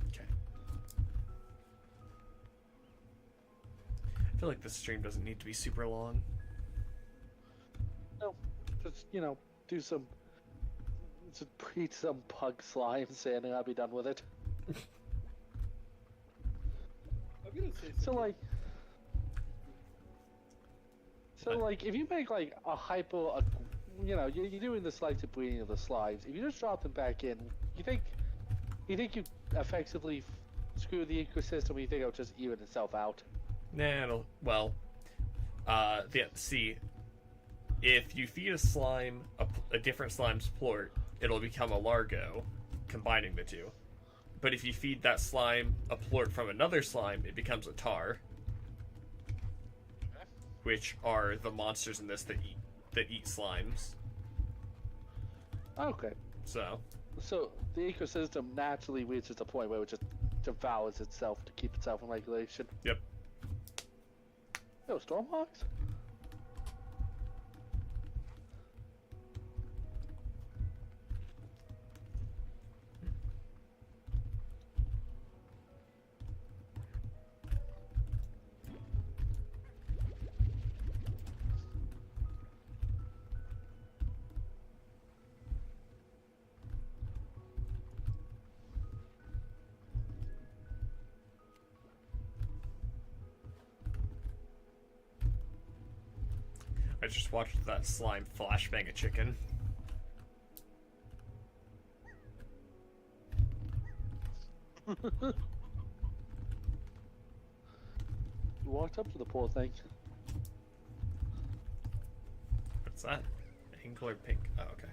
Okay. I feel like this stream doesn't need to be super long. No, just, do some, just breed some pug slimes and I'll be done with it. I'm gonna say So something. like, if you make like a you're doing the selective breeding of the slimes. If you just drop them back in, you think you effectively screw the ecosystem? Or you think it'll just even itself out? Nah, see, if you feed a slime a different slime's plort, it'll become a Largo, combining the two. But if you feed that slime a plort from another slime, it becomes a Tar, which are the monsters in this that eat slimes. Okay. So, So the ecosystem naturally reaches a point where it just devours itself to keep itself in regulation. yep. Yo, Stormhawks? I just watched that slime flashbang a chicken. You walked up to the poor thing. What's that? Pink or pink? Oh, okay.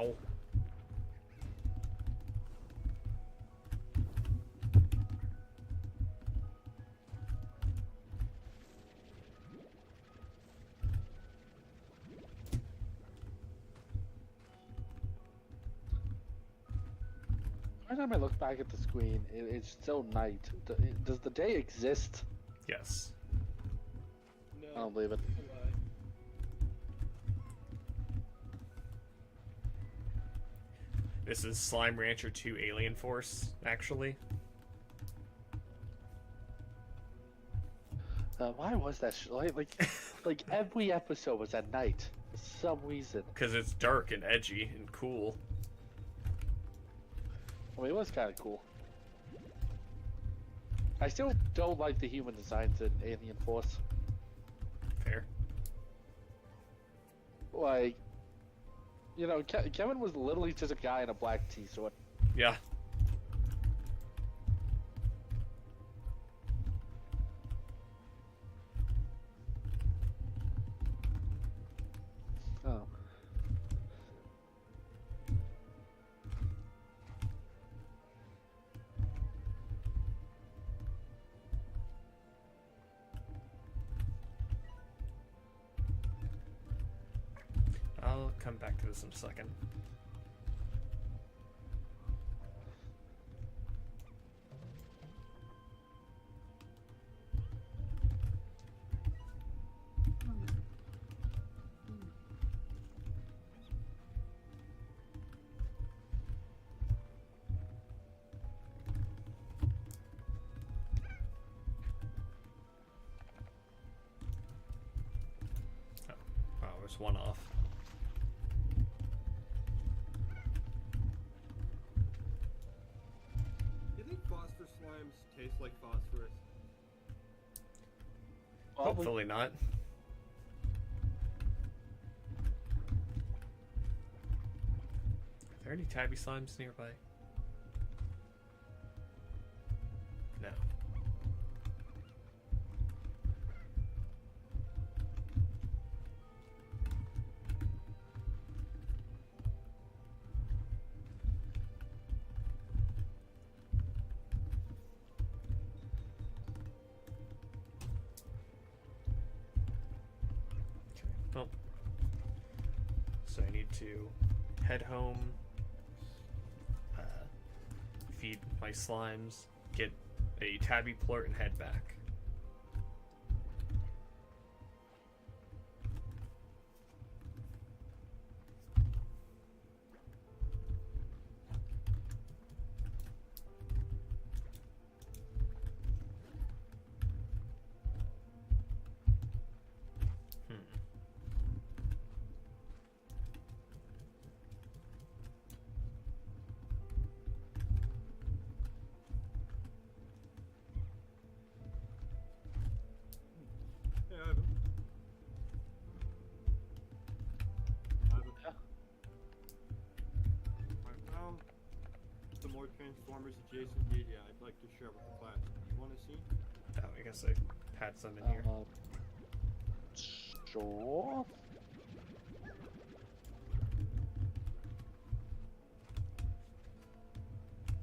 Ow. Every time I look back at the screen, it's still night. Does the day exist? Yes. No. I don't believe it. Lie. This is Slime Rancher 2 Alien Force, actually. Why was that? Like every episode was at night for some reason. Because it's dark and edgy and cool. I mean, it was kind of cool. I still don't like the human designs in Alien Force. Fair. Like, you know, Kevin was literally just a guy in a black t-shirt. Yeah. Oh. I'll come back to this in a second. Oh, wow, there's one off. Do you think phosphor slimes taste like phosphorus? Hopefully not. Are there any tabby slimes nearby? No. Okay, well. So I need to head home, feed my slimes, get a tabby plort, and head back. Hmm. Hey, Ivan. Ivan. Yeah. I found some more Transformers adjacent media I'd like to share with the class. You want to see? Oh, I guess I had some in here. Sure.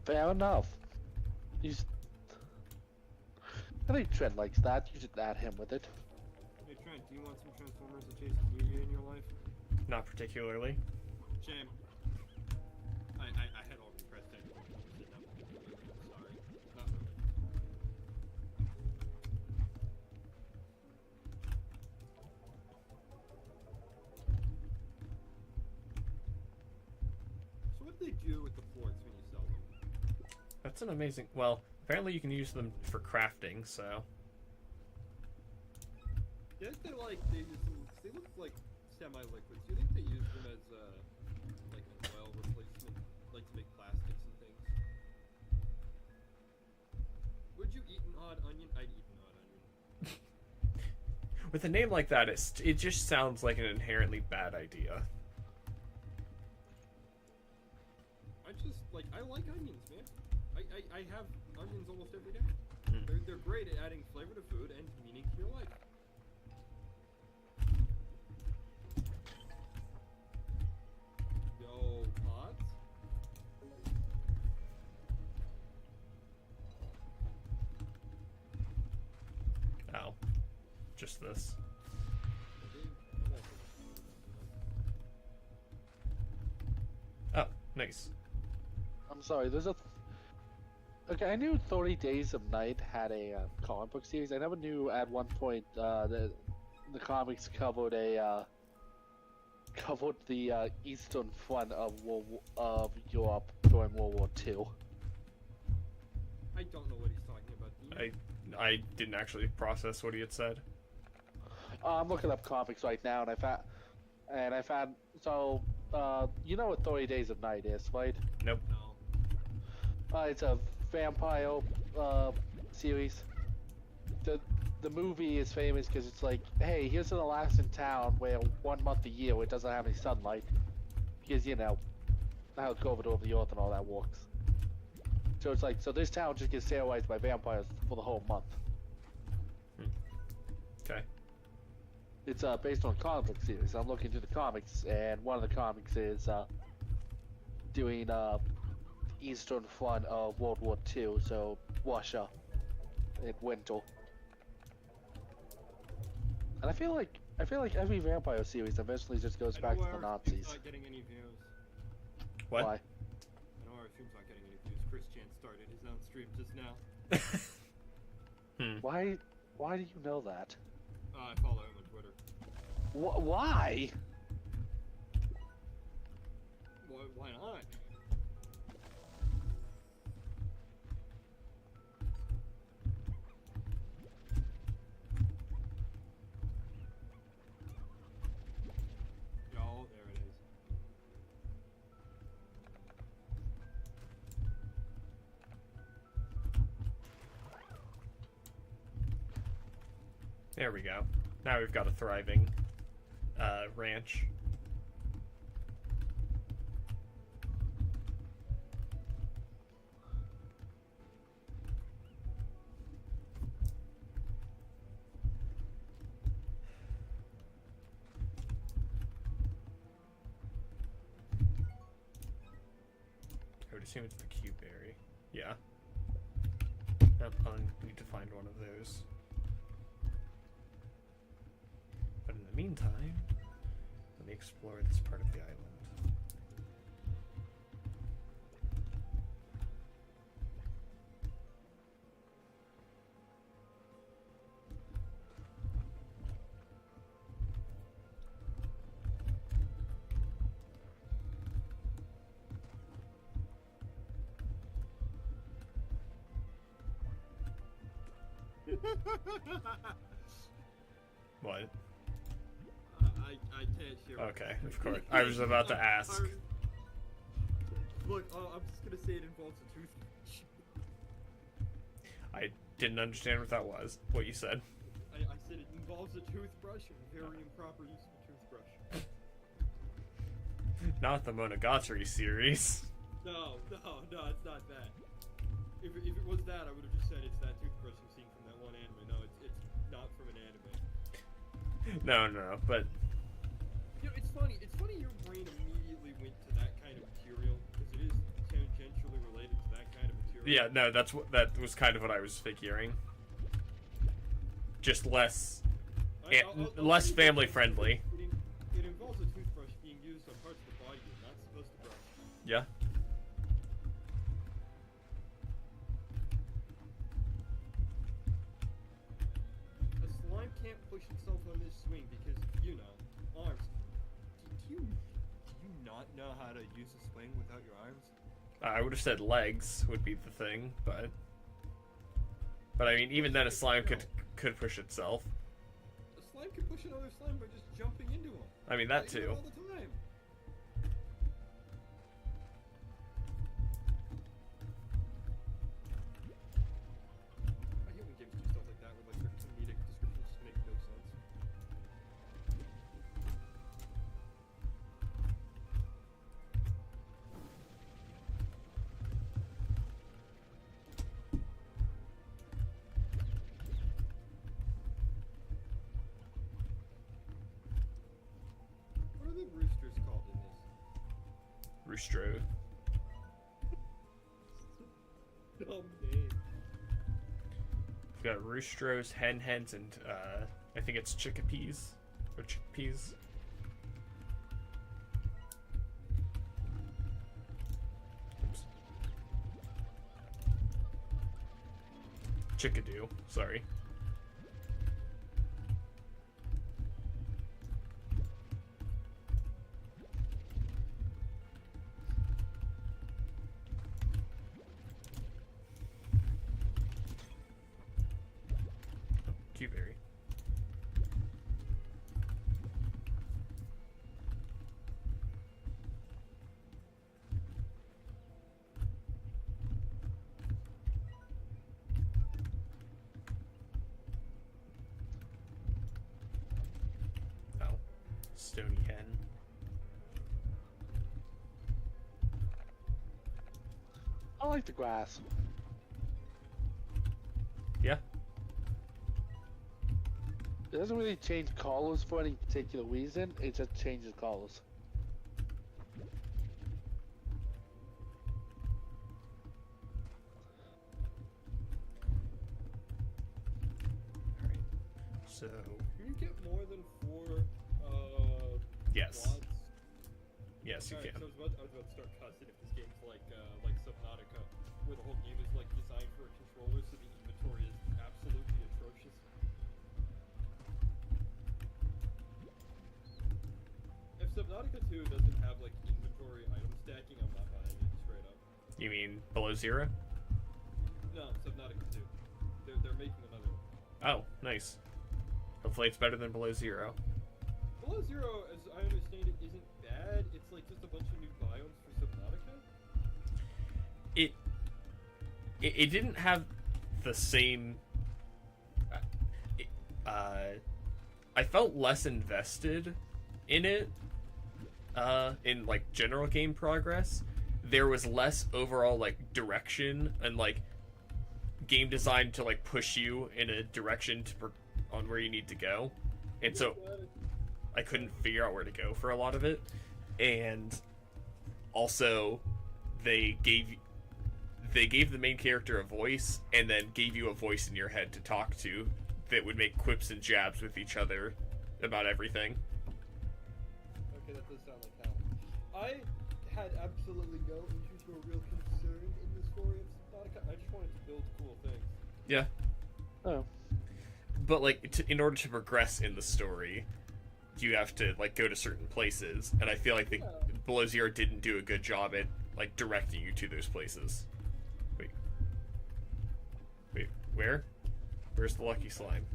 Fair enough. I think Trent likes that. You should add him with it. Hey Trent, do you want some Transformers adjacent media in your life? Not particularly. Shame. I had already pressed it. Sorry. Not really. So what do they do with the forks when you sell them? That's an amazing. Well, apparently you can use them for crafting. So Do you think they use them? They look like semi-liquids. Do you think they use them as like an oil replacement, like to make plastics and things? Would you eat an odd onion? I'd eat an odd onion. with a name like that, it just sounds like an inherently bad idea. I like onions, man. I have onions almost every day. They're great at adding flavor to food and meaning to your life. Yo, just this. Oh, nice. I'm sorry. There's a. Okay, I knew 30 Days of Night had a comic book series. I never knew at one point the comics covered the Eastern Front of Europe during World War II. I don't know what he's talking about. Do you? I didn't actually process what he had said. I'm looking up comics right now, and I found so you know what 30 Days of Night is, right? Nope. No. It's a vampire series. The movie is famous because it's like, hey, here's an Alaskan town where 1 month a year it doesn't have any sunlight, because you know how COVID over the earth and all that works. So it's like, so this town just gets terrorized by vampires for the whole month. Okay. It's based on a comic book series. I'm looking through the comics, and one of the comics is doing Eastern Front of World War II, so Russia in winter. And I feel like every vampire series eventually just goes back to the Nazis. Not getting any views. What? Why? I know our stream's not getting any views. Chris Chan started his own stream just now. Why do you know that? I follow him on Twitter. Why? Why not? Oh, there it is. There we go. Now we've got a thriving ranch. I would assume it's the Q berry. Yeah. Yep, I'll need to find one of those. But in the meantime, let me explore this part of the island. What? I can't share. Okay, of course. I was about to ask. Look, I'm just gonna say it involves a toothbrush. I didn't understand what that was. What you said. I said it involves a toothbrush and very improper use of a toothbrush. Not the Monogatari series. No, it's not that. If it was that, I would have just said it's that toothbrush you've seen from that one anime. No, it's not from an anime. No, but You know, it's funny. It's funny your brain immediately went to that kind of material because it is tangentially related to that kind of material. yeah, no, that was kind of what I was figuring. Just less less I'll- family friendly. It involves a toothbrush being used on parts of the body you're not supposed to brush. Yeah. A slime can't push itself on this swing because, you know, arms. Do you not know how to use a swing without your arms? I would have said legs would be the thing, but I mean, even then, a slime could push itself. A slime can push another slime by just jumping into him. I mean, that I do it too. all the time. I hate when games do stuff like that where like their comedic descriptions just make no sense. What are the roosters called in this? Roostro. Dumb name. We've got roostros, hens, and I think it's chickpeas or chickpeas. Oops. Chickadoo, sorry. Q-berry. Oh, Stony Hen. I like the grass. Yeah. It doesn't really change colors for any particular reason. It just changes colors. Alright. So, Can you get more than 4 yes. quads? Yes, you Alright, can. so I was about to start cussing if this game's like Subnautica, where the whole game is like designed for a controller, so the inventory is absolutely atrocious. If Subnautica 2 doesn't have like inventory item stacking, I'm not buying it straight up. You mean Below Zero? No, Subnautica 2. They're making another one. Oh, nice. Hopefully it's better than Below Zero. Below Zero, as I understand it, isn't bad. It's like just a bunch of new biomes for Subnautica. It didn't have the same. I felt less invested in it. In like general game progress, there was less overall like direction and like game design to like push you in a direction on where you need to go, and so I couldn't figure out where to go for a lot of it. And also, they gave the main character a voice, and then gave you a voice in your head to talk to that would make quips and jabs with each other about everything. Okay, that does sound like hell. I had absolutely no interest or real concern in the story of Subnautica. I just wanted to build cool things. Yeah, Oh. but like in order to progress in the story, you have to like go to certain places, and I feel like the Below Zero didn't do a good job at like directing you to those places. Wait, where? Where's the lucky slime?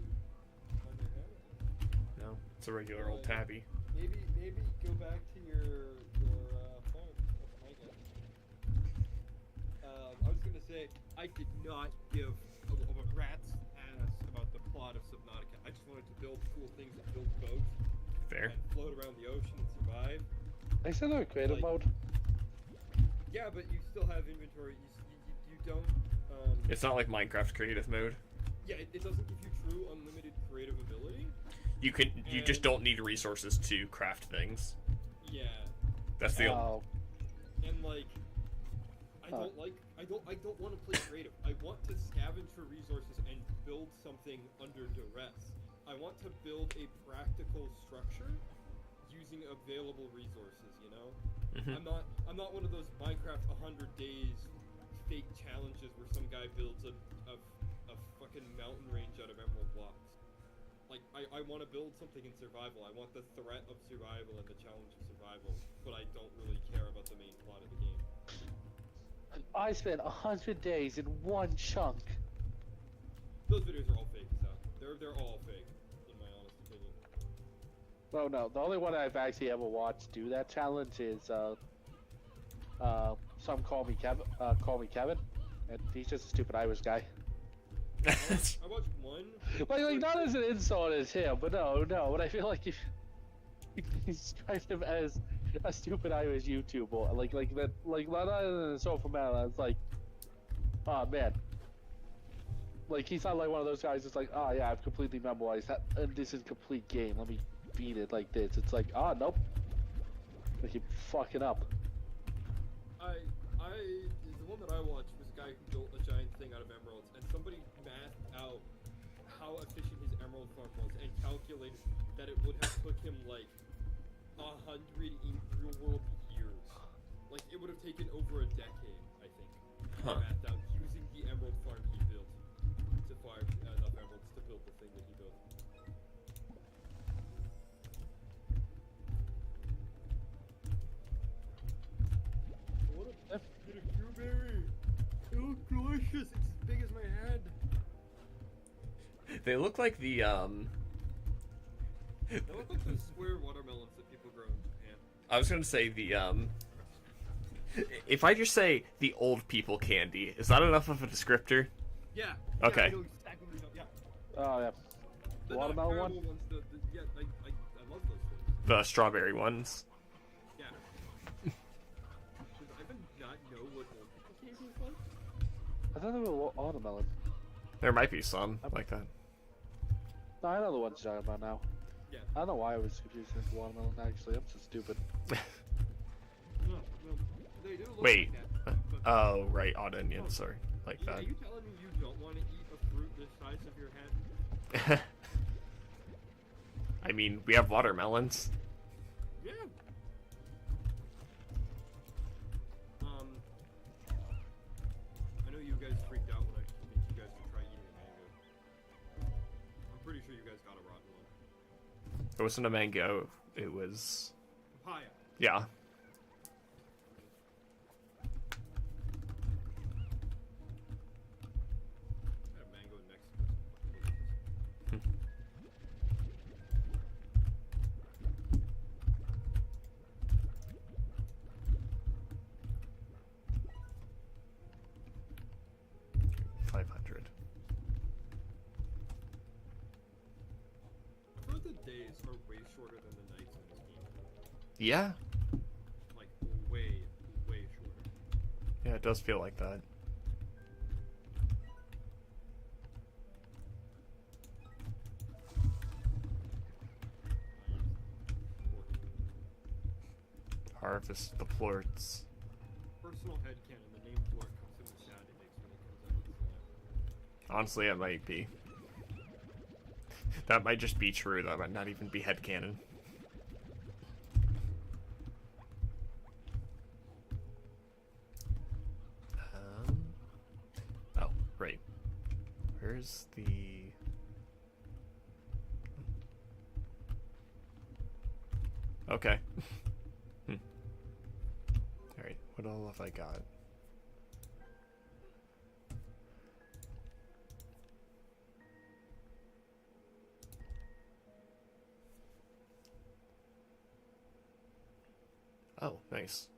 On your head. No, it's a regular old tabby. Maybe go back to your phone. I guess. I was gonna say I did not give a rat's ass about the plot of Subnautica. I just wanted to build cool things and build boats Fair. and float around the ocean and survive. They said they're creative Like- mode. Yeah, but you still have inventory. You don't. It's not like Minecraft creative mode. Yeah, it doesn't give you true unlimited creative ability. You just don't need resources to craft things. Yeah, That's the Oh. and like, I don't want to play creative. I want to scavenge for resources and build something under duress. I want to build a practical structure using available resources. You know, Mhm. I'm not one of those Minecraft 100 days fake challenges where some guy builds a fucking mountain range out of emerald blocks. Like, I want to build something in survival. I want the threat of survival and the challenge of survival, but I don't really care about the main plot of the game. I spent 100 days in one chunk. Those videos are all fake as hell. They're all fake, in my honest opinion. No, no. The only one I've actually ever watched do that challenge is some call me Kevin, and he's just a stupid Irish guy. I watched one. Like not as an insult as him, but no. But I feel like if you describe him as a stupid Irish YouTuber, like that, like not an insult from man. It's like, oh man. Like he's not like one of those guys that's like, oh yeah, I've completely memorized that, and this is a complete game. Let me beat it like this. It's like, ah, nope. Like you're fucking up. The one that I watched was a guy who built a giant thing out of emeralds, and somebody mathed out how efficient his emerald Emerald Farm was and calculated that it would have took him like 100 in real world years. Like it would have taken over a decade, I think. Huh. Mapped out using the Emerald Farm he built to farm enough emeralds to build the thing that he built. What a get a Cuberry! It looks delicious. It's as big as my head. They look like the They look like those square watermelons that people grow in Japan. I was gonna say the if I just say the old people candy, is that enough of a descriptor? Yeah. Okay. Yeah, I know exactly what you're talking- yeah. Oh yeah. The Watermelon not one? ones, yeah, I love those things. The strawberry ones. Yeah. Does Ivan not know what old people candy is like? I thought they were watermelon. There might be some like that. No, I know the ones you're talking about now. Yeah. I don't know why I was confusing it with watermelon. Actually, I'm so stupid. No, they do look Wait. like that. But, Oh, right, odd onion, sorry. Like Are that. you telling me you don't want to eat a fruit the size of your head? I mean, we have watermelons. Yeah. I know you guys freaked out when I made you guys to try eating a mango. I'm pretty sure you guys got a rotten one. It wasn't a mango, it was... Papaya. Yeah. I have mango in Mexico. $500. I thought the days are way shorter than the nights in this game. Yeah. Like, way, way shorter. Yeah, it does feel like that. Harvest the plorts. Personal headcanon, the name Blort comes from the sound it makes when it comes out of the slime. Honestly, it might be. That might just be true. That might not even be headcanon. Oh, right. Where's the... Okay. Alright, what all have I got? Oh, nice.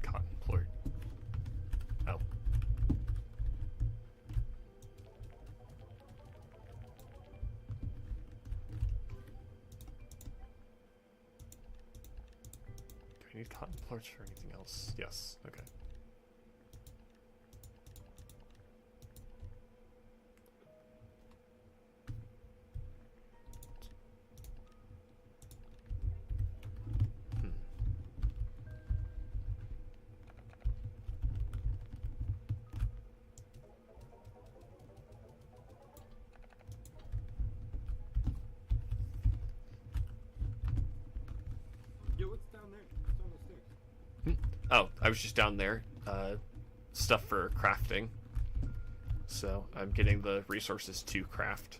Cotton plort. Oh. Do I need cotton plorts for anything else? Yes. Okay. Hmm. Yo, what's down there? What's down the stairs? Oh, I was just down there. Stuff for crafting. So I'm getting the resources to craft.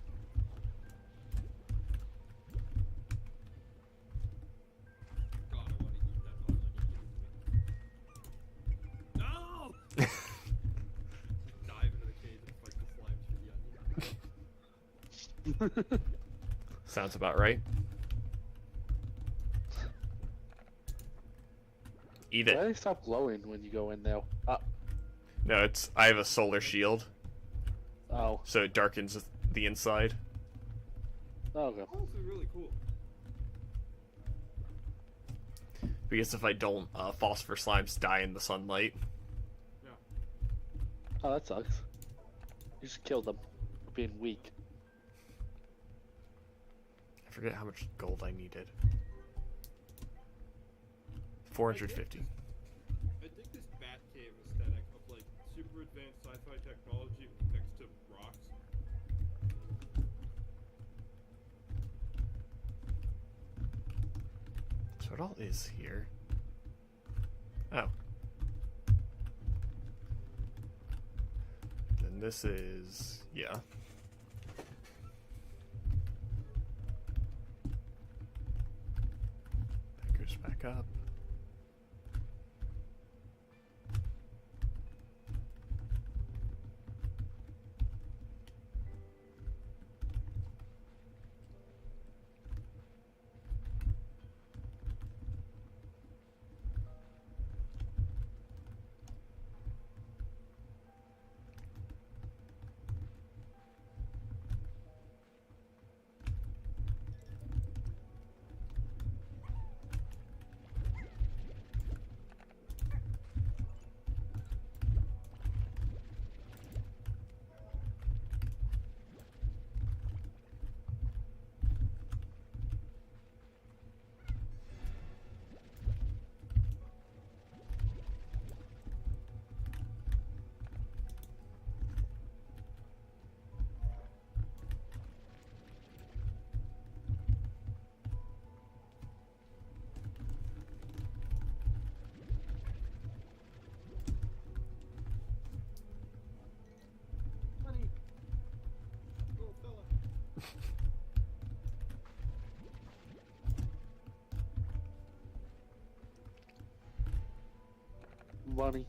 God, I want to eat that all. No! Just dive into the cave and fight the slimes for the onion. Sounds about right. Eat Why it. do they stop glowing when you go in there? No, it's I have a solar shield, Oh. so it darkens the inside. Okay. Oh, this is really cool. Because if I don't, phosphor slimes die in the sunlight. Yeah. Oh, that sucks. You just killed them for being weak. I forget how much gold I needed. 450. I think this bat cave aesthetic of like super advanced sci-fi technology next to rocks. So it all is here. Oh. Then this is, yeah. That goes back up. Honey, little fella. Money.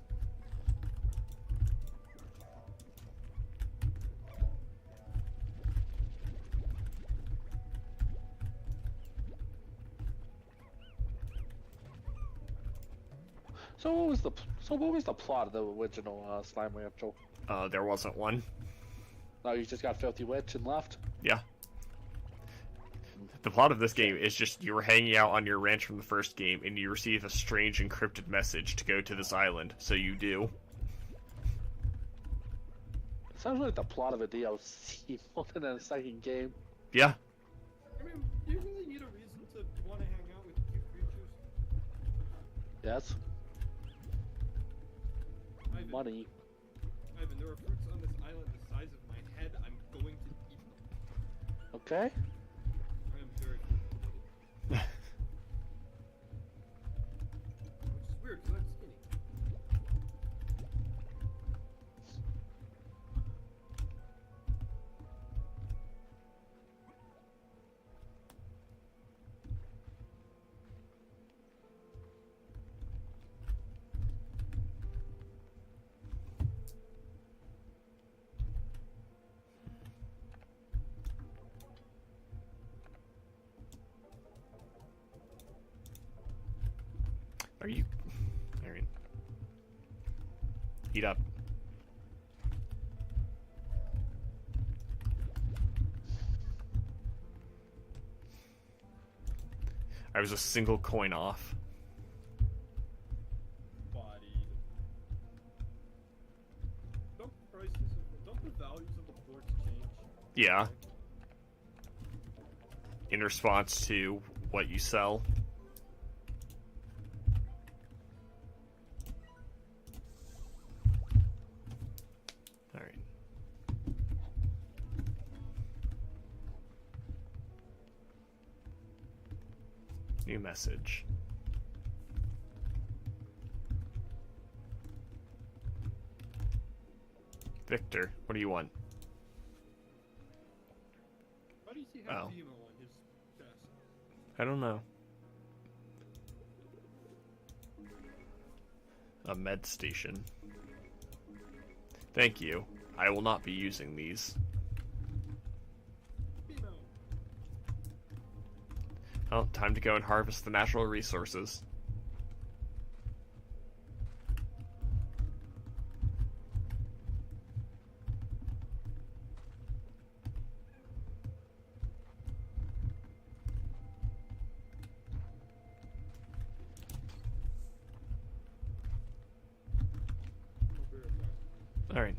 So what was the plot of the original Slime Rancher? There wasn't one. No, you just got Filthy Witch and left? Yeah. The plot of this game is just you were hanging out on your ranch from the first game, and you receive a strange encrypted message to go to this island, so you do. Sounds like the plot of a DLC more than a second game. Yeah. I mean, do you really need a reason to want to hang out with cute creatures? Yes? Ivan, Money. Ivan, there are fruits on this island the size of my head. I'm going to eat them. Okay? I am very committed. Which is weird, because I'm skinny. Are you... Alright. Eat up. I was a single coin off. Bodied. Don't the values of the ports change? Yeah. In response to what you sell. Alright. New message. Victor, what do you want? Why do you see have Oh. Vimo on his chest? I don't know. A med station. Thank you. I will not be using these. Vimo. Well, time to go and harvest the natural resources. I'll be right back. Alright.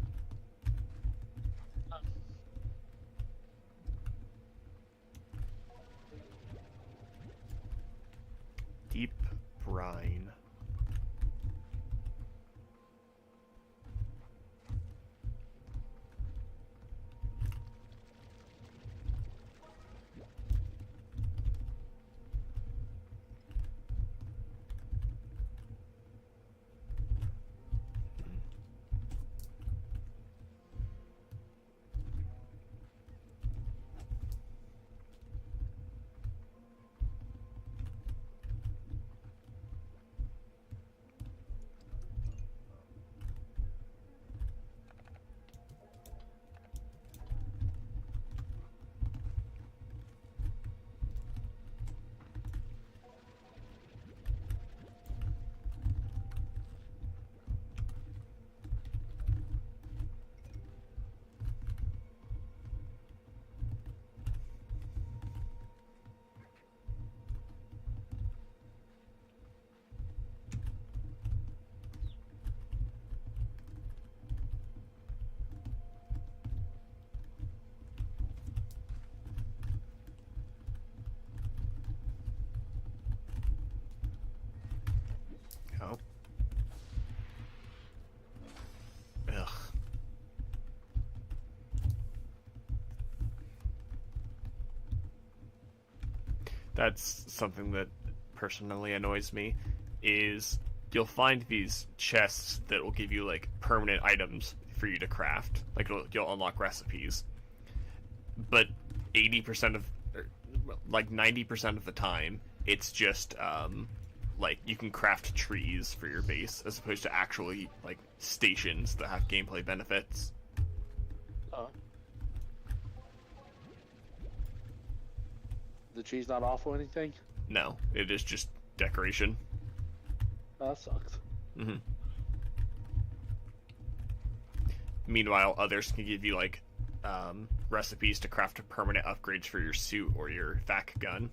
That's something that personally annoys me. Is you'll find these chests that will give you like permanent items for you to craft. Like you'll unlock recipes, but 80% of, like 90% of the time, it's just like you can craft trees for your base as opposed to actually like stations that have gameplay benefits. Oh. The tree's not off or anything? No, it is just decoration. Oh, that sucks. Mm-hmm. Meanwhile, others can give you like recipes to craft permanent upgrades for your suit or your vac gun.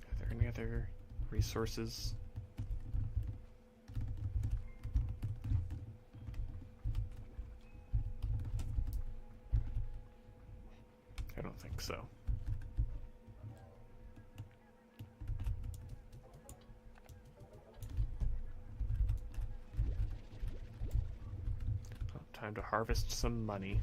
Are there any other resources? I don't think so. Well, time to harvest some money.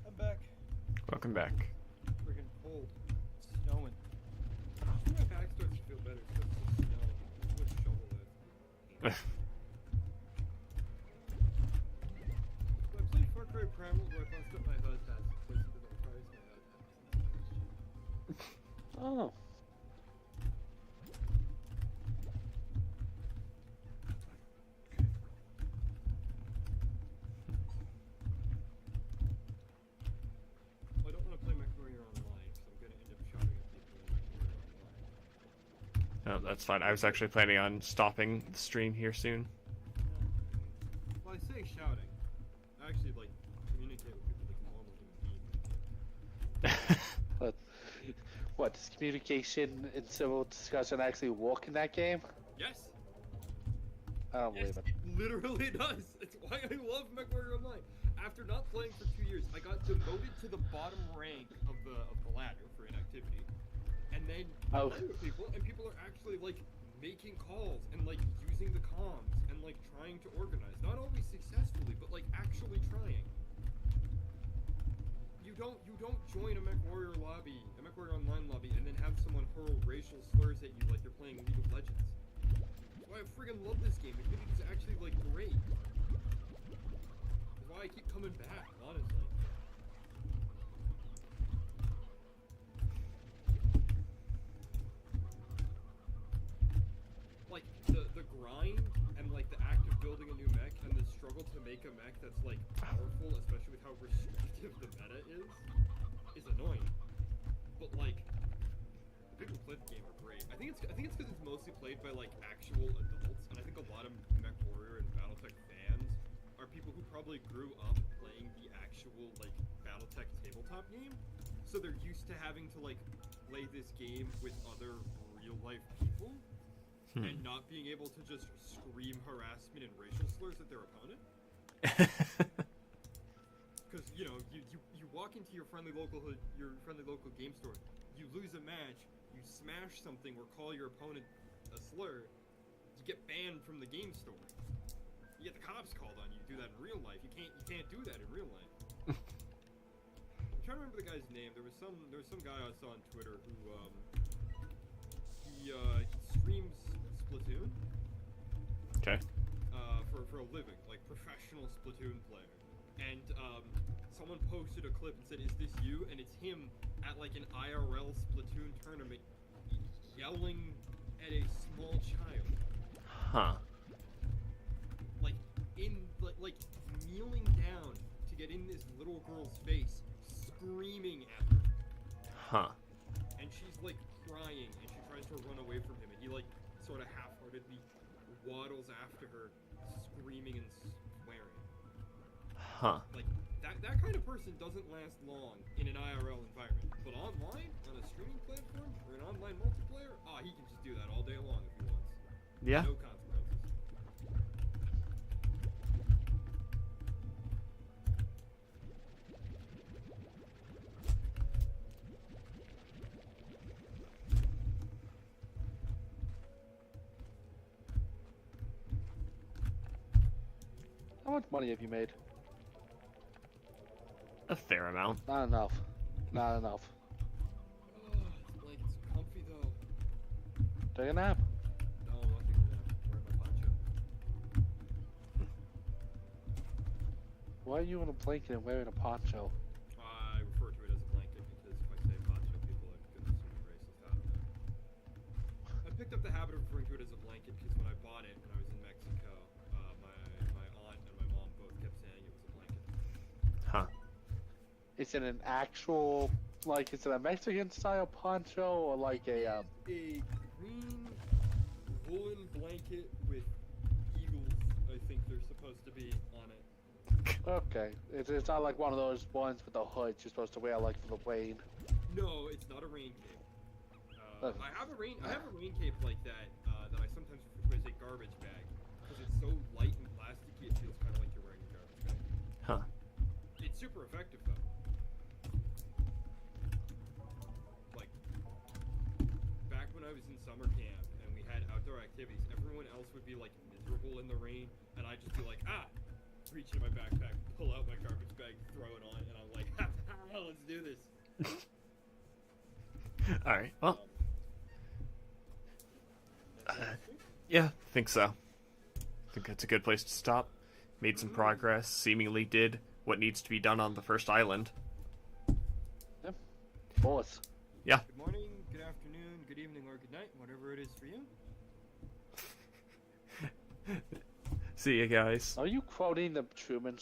I'm back. Welcome back. Friggin' cold. It's snowing. My back starts to feel better. It starts to snow. I'm gonna shovel it. I played Far Cry Primal where I bust up my HUD pass. Place it in the price my HUD pass. Oh. I don't want to play MechWarrior Online because I'm gonna end up shouting at people in MechWarrior Online. No, that's fine. I was actually planning on stopping the stream here soon. Well, I say shouting. I actually like communicate with people like a normal human being. But, what, does communication and civil discussion actually work in that game? Yes. I don't Yes, believe it. it literally does. It's why I love MechWarrior Online. After not playing for 2 years, I got demoted to the bottom rank of the ladder for inactivity, and then I Oh. play with people, and people are actually like making calls and like using the comms and like trying to organize. Not always successfully, but like actually trying. You don't join a MechWarrior lobby, a MechWarrior Online lobby, and then have someone hurl racial slurs at you like you're playing League of Legends. That's why I friggin' love this game. The community is actually like great. That's why I keep coming back, honestly. Like the grind and like the act of building a new mech and the struggle to make a mech that's like powerful, especially with how restrictive the meta is annoying. But like the people who play the game are great. I think it's because it's mostly played by like actual adults, and I think a lot of MechWarrior and BattleTech fans are people who probably grew up playing the actual like BattleTech tabletop game, so they're used to having to like play this game with other real life people. And not being able to just scream harassment and racial slurs at their opponent. Because you walk into your friendly local game store, you lose a match, you smash something or call your opponent a slur, you get banned from the game store. You get the cops called on you. Do that in real life. You can't do that in real life. I'm trying to remember the guy's name. There was some guy I saw on Twitter who he streams Splatoon. Okay. For a living, like professional Splatoon player. And someone posted a clip and said, "Is this you?" And it's him at like an IRL Splatoon tournament, yelling at a small child. Huh. Like kneeling down to get in this little girl's face, screaming at her. Huh. And she's like crying, and she tries to run away from him, and he like sort of half-heartedly waddles after her, screaming and swearing. Huh. Like that kind of person doesn't last long in an IRL environment, but online, on a streaming platform or an online multiplayer, he can just do that all day long if he wants. Yeah. No consequences. How much money have you made? A fair amount. Not enough. Not enough. This blanket's so comfy though. Take a nap. No, I'm not taking a nap. I'm wearing my poncho. Why are you in a blanket and wearing a poncho? I refer to it as a blanket because if I say poncho, people are gonna assume I'm racist out of it. I picked up the habit of referring to it as a blanket because when I bought it when I was in Mexico, my aunt and my mom both kept saying it was a blanket. Huh. Is it an actual, like, is it a Mexican style poncho or like a, A green woolen blanket with eagles, I think they're supposed to be on it. Okay. It's not like one of those ones with the hood you're supposed to wear like for the rain. No, it's not a rain cape. Okay. I have a rain cape like that that I sometimes refer to as a garbage bag because it's so light and plasticky. It feels kind of like you're wearing a garbage bag. Huh. It's super effective though. Like back when I was in summer camp and we had outdoor activities, everyone else would be like miserable in the rain, and I'd just be like, reach into my backpack, pull out my garbage bag, throw it on, and I'm like, let's do this. All right. Well, That's interesting. yeah, I think so. I think that's a good place to stop. Made some progress. Seemingly did what needs to be done on the first island. Boss. Yeah. Good morning, good afternoon, good evening, or good night, whatever it is for you. See you guys. Are you quoting the Truman